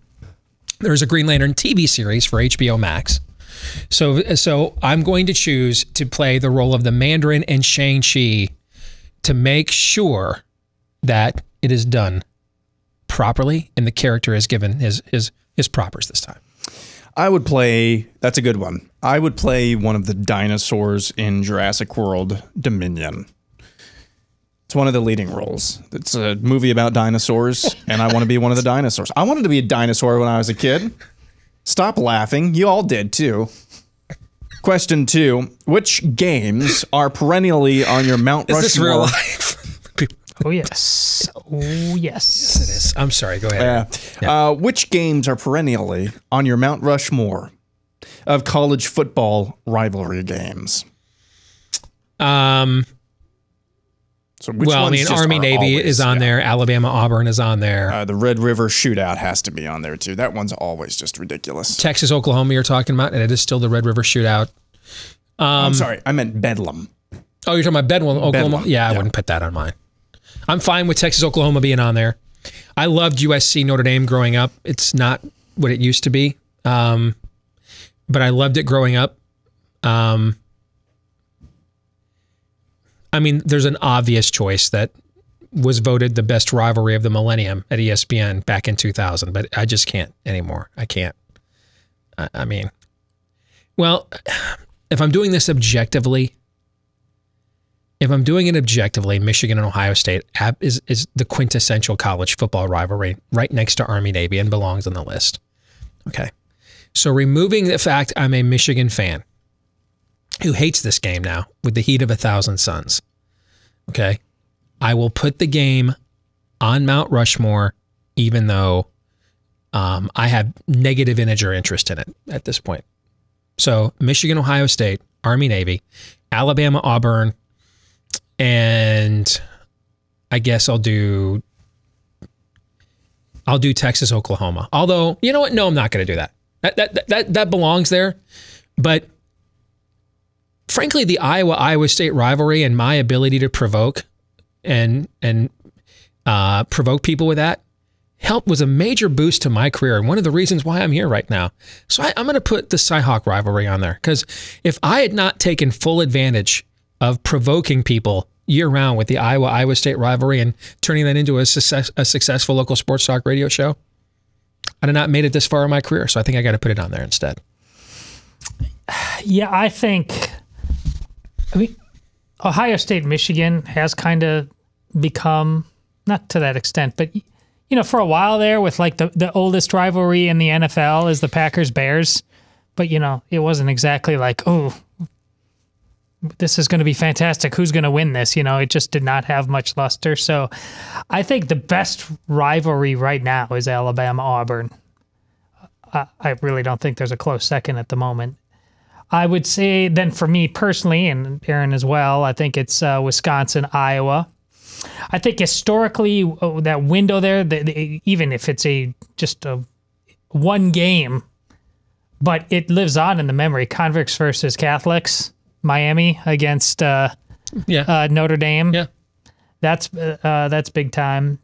There's a Green Lantern TV series for HBO Max. So I'm going to choose to play the role of the Mandarin in Shang-Chi to make sure that it is done properly and the character is given his propers this time. I would play, that's a good one. I would play one of the dinosaurs in Jurassic World Dominion. It's one of the leading roles. It's a movie about dinosaurs, and I want to be one of the dinosaurs. I wanted to be a dinosaur when I was a kid. Stop laughing. You all did too. Question 2. Which games are perennially on your Mount Rushmore? Is this real life? Oh, yes. Oh, yes. Yes, it is. I'm sorry. Go ahead. Which games are perennially on your Mount Rushmore of college football rivalry games? So well, I mean, Army Navy is on there. Alabama Auburn is on there. The Red River Shootout has to be on there too. That one's always just ridiculous. Texas Oklahoma you're talking about, and it is still the Red River Shootout. I'm sorry, I meant Bedlam. Oh, you're talking about Bedlam, Oklahoma? Bedlam. Yeah, I wouldn't put that on mine. I'm fine with Texas Oklahoma being on there. I loved USC Notre Dame growing up. It's not what it used to be, but I loved it growing up. I mean, there's an obvious choice that was voted the best rivalry of the millennium at ESPN back in 2000, but I just can't anymore. I can't. I mean, well, if I'm doing this objectively, Michigan and Ohio State is the quintessential college football rivalry right next to Army-Navy and belongs on the list. Okay. So removing the fact I'm a Michigan fan, who hates this game now with the heat of 1,000 suns. Okay. I will put the game on Mount Rushmore, even though I have negative integer interest in it at this point. So Michigan, Ohio State, Army, Navy, Alabama, Auburn, and I guess I'll do Texas, Oklahoma. Although, you know what? No, I'm not going to do that. That belongs there. But frankly, the Iowa State rivalry and my ability to provoke and provoke people with that was a major boost to my career, and one of the reasons why I'm here right now. So I'm going to put the Cyhawk rivalry on there, because if I had not taken full advantage of provoking people year-round with the Iowa State rivalry and turning that into a successful local sports talk radio show, I'd have not made it this far in my career. So I think I got to put it on there instead. Yeah, I mean, Ohio State, Michigan has kind of become, not to that extent, but you know, for a while there with like the oldest rivalry in the NFL is the Packers-Bears. But, you know, it wasn't exactly like, oh, this is going to be fantastic. Who's going to win this? You know, it just did not have much luster. So I think the best rivalry right now is Alabama-Auburn. I really don't think there's a close second at the moment. I would say then for me personally, and Aaron as well, I think it's Wisconsin-Iowa. I think historically that window there, even if it's just a one game, but it lives on in the memory. Convicts versus Catholics, Miami against Notre Dame. Yeah, that's big time.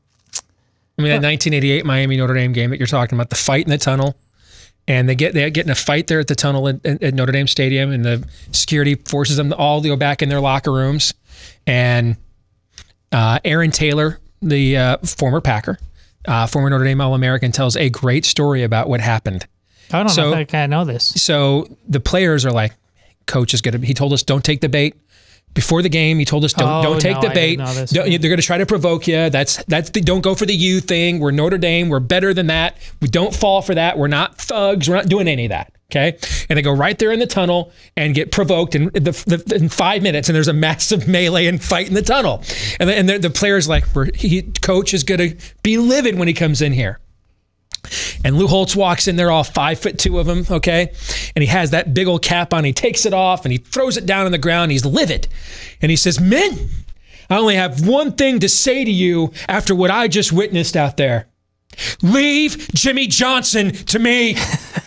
I mean, that 1988 Miami Notre Dame game that you're talking about, the fight in the tunnel, and they get in a fight there at the tunnel at Notre Dame Stadium, and the security forces them all to go back in their locker rooms, and Aaron Taylor, the former Packer, former Notre Dame All-American, tells a great story about what happened. I don't know if I know this. So the players are like, coach is going to, he told us don't take the bait. Before the game, he told us don't take the bait. They're going to try to provoke you. Don't go for the you thing. We're Notre Dame. We're better than that. We don't fall for that. We're not thugs. We're not doing any of that. Okay, and they go right there in the tunnel and get provoked in 5 minutes, and there's a massive melee and fight in the tunnel, and the players like, coach is going to be livid when he comes in here. And Lou Holtz walks in there, all 5'2" of him, okay? And he has that big old cap on. He takes it off and he throws it down on the ground. He's livid. And he says, "Men, I only have one thing to say to you after what I just witnessed out there. Leave Jimmy Johnson to me."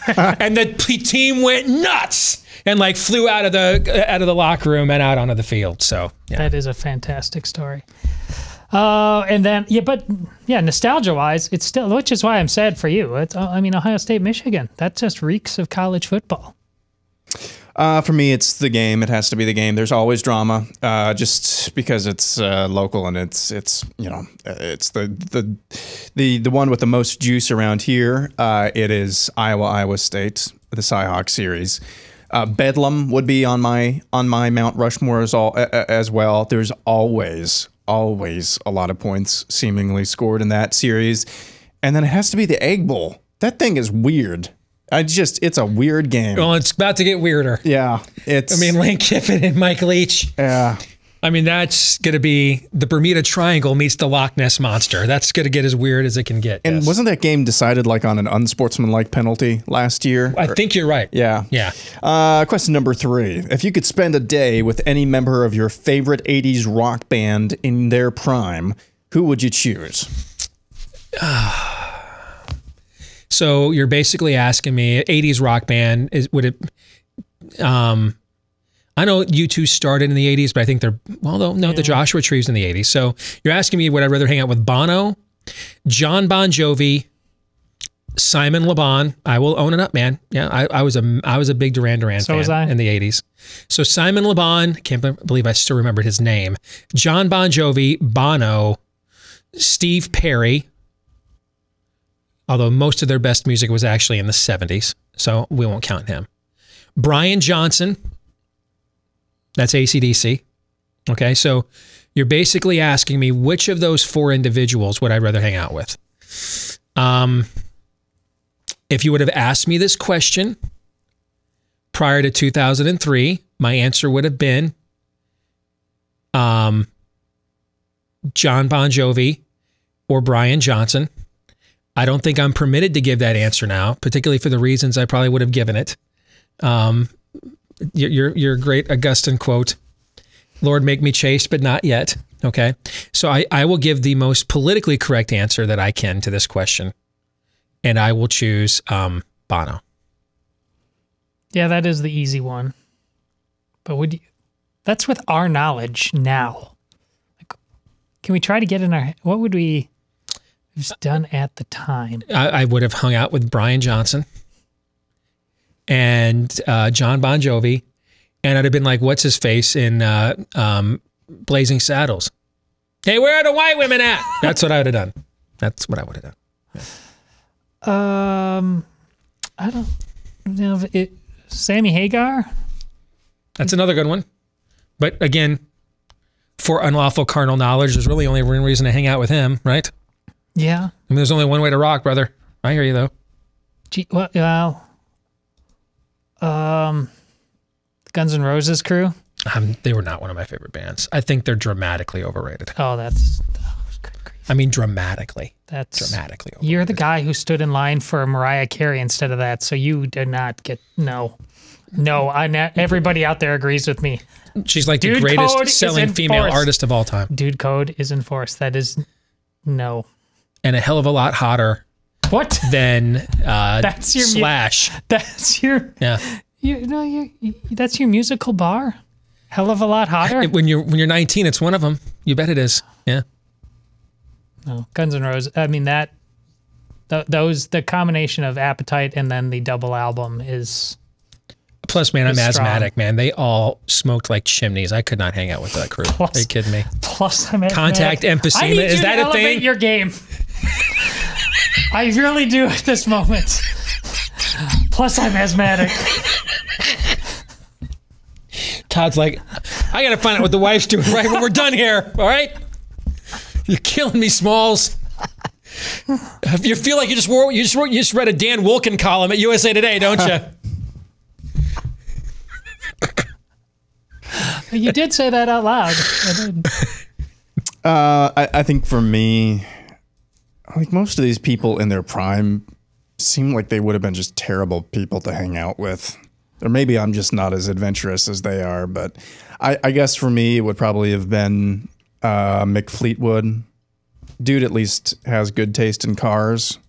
And the team went nuts and like flew out of the locker room and out onto the field. So yeah. That is a fantastic story. And then, nostalgia-wise, it's still, which is why I'm sad for you. Ohio State, Michigan, that just reeks of college football. For me, it's the game. It has to be the game. There's always drama, just because it's local and it's it's the one with the most juice around here. It is Iowa State, the Cyhawk series. Bedlam would be on my Mount Rushmore as well. There's always a lot of points seemingly scored in that series. And then it has to be the Egg Bowl. That thing is weird. It's a weird game. Well, it's about to get weirder. Yeah. Lane Kiffin and Mike Leach. Yeah. I mean, that's going to be the Bermuda Triangle meets the Loch Ness Monster. That's going to get as weird as it can get. And wasn't that game decided like on an unsportsmanlike penalty last year? I think you're right. Yeah. Yeah. Question number 3. If you could spend a day with any member of your favorite 80s rock band in their prime, who would you choose? So you're basically asking me, 80s rock band, I know U2 started in the 80s, but I think the Joshua Tree's in the 80s. So you're asking me would I rather hang out with Bono, John Bon Jovi, Simon Le Bon. I will own it up, man. Yeah, I was a big Duran Duran fan in the 80s. So Simon Le Bon, can't believe I still remembered his name. John Bon Jovi, Bono, Steve Perry, although most of their best music was actually in the 70s, so we won't count him. Brian Johnson. That's AC/DC. Okay, so you're basically asking me which of those 4 individuals would I rather hang out with. If you would have asked me this question prior to 2003, my answer would have been John Bon Jovi or Brian Johnson. I don't think I'm permitted to give that answer now, particularly for the reasons I probably would have given it. Your great Augustine quote, Lord, make me chaste, but not yet. Okay. So I will give the most politically correct answer that I can to this question. And I will choose Bono. Yeah, that is the easy one. But would you, that's with our knowledge now. Like, can we try to get in our, what would we have done at the time? I would have hung out with Brian Johnson and John Bon Jovi. And I'd have been like, what's his face in Blazing Saddles? Hey, where are the white women at? That's what I would have done. That's what I would have done. Yeah. I don't know if it, Sammy Hagar? That's another good one. But again, for unlawful carnal knowledge, there's really only one reason to hang out with him, right? Yeah. I mean, there's only one way to rock, brother. I hear you, though. Gee, well, Guns N' Roses crew? They were not one of my favorite bands. I think they're dramatically overrated. Oh, that's... I mean, dramatically. That's dramatically overrated. You're the guy who stood in line for Mariah Carey instead of that, so you did not get... No. No, everybody out there agrees with me. She's like the greatest selling female artist of all time. Dude Code is enforced. That is... No. And a hell of a lot hotter... What? Than that's your Slash. That's your... Yeah. That's your musical bar? Hell of a lot hotter? When you're 19, it's one of them. You bet it is. Yeah. No, Guns N' Roses. I mean, the combination of Appetite and then the double album is... Plus, man, I'm asthmatic, strong. man. They all smoked like chimneys. I could not hang out with that crew. Are you kidding me? Plus, I'm Contact emphysema. I need is that to a thing? Elevate your game. I really do at this moment. Plus, I'm asthmatic. Todd's like, I got to find out what the wife's doing right when we're done here. All right? You're killing me, Smalls. You feel like you just read a Dan Wilkin column at USA Today, don't you? You did say that out loud. I think for me, like most of these people in their prime seem like they would have been just terrible people to hang out with. Or maybe I'm just not as adventurous as they are, but I guess for me it would probably have been Mick Fleetwood. Dude at least has good taste in cars.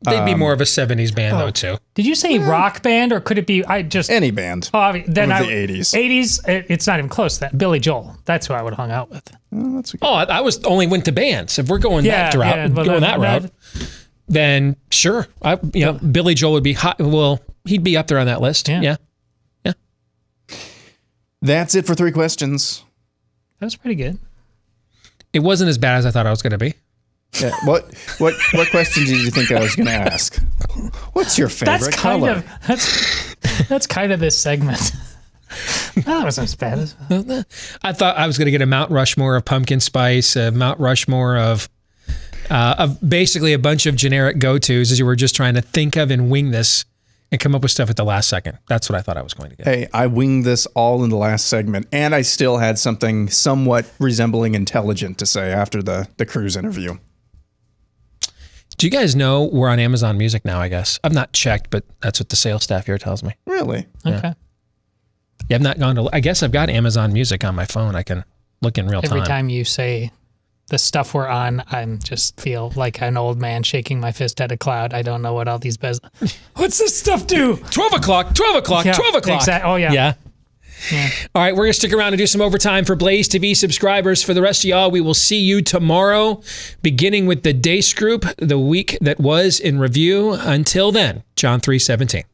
They'd be more of a 70s band, though, too. Did you say rock band, or could it be any band? Oh, then the 80s. 80s, it's not even close to that. Billy Joel. That's who I would have hung out with. I only went to bands. If we're going that route, then sure. Billy Joel would be hot. Well, he'd be up there on that list. Yeah. That's it for 3 questions. That was pretty good. It wasn't as bad as I thought I was going to be. Yeah. What questions did you think I was going to ask? What's your favorite color? That's kind of this segment. That wasn't as bad as... I thought I was going to get a Mount Rushmore of pumpkin spice, a Mount Rushmore of basically a bunch of generic go-tos as you were just trying to think of and wing this and come up with stuff at the last second. That's what I thought I was going to get. Hey, I winged this all in the last segment, and I still had something somewhat resembling intelligent to say after the cruise interview. Do you guys know we're on Amazon Music now, I guess? I've not checked, but that's what the sales staff here tells me. Really? Okay. Yeah, I've not gone to... I guess I've got Amazon Music on my phone. I can look in real time. Every time you say the stuff we're on, I just feel like an old man shaking my fist at a cloud. I don't know what all these... What's this stuff do? 12 o'clock, 12 o'clock, yeah, 12 o'clock. Oh, yeah. Yeah. All right, we're going to stick around and do some overtime for Blaze TV subscribers. For the rest of y'all, we will see you tomorrow, beginning with the Deace Group, the week that was in review. Until then, John 3:17.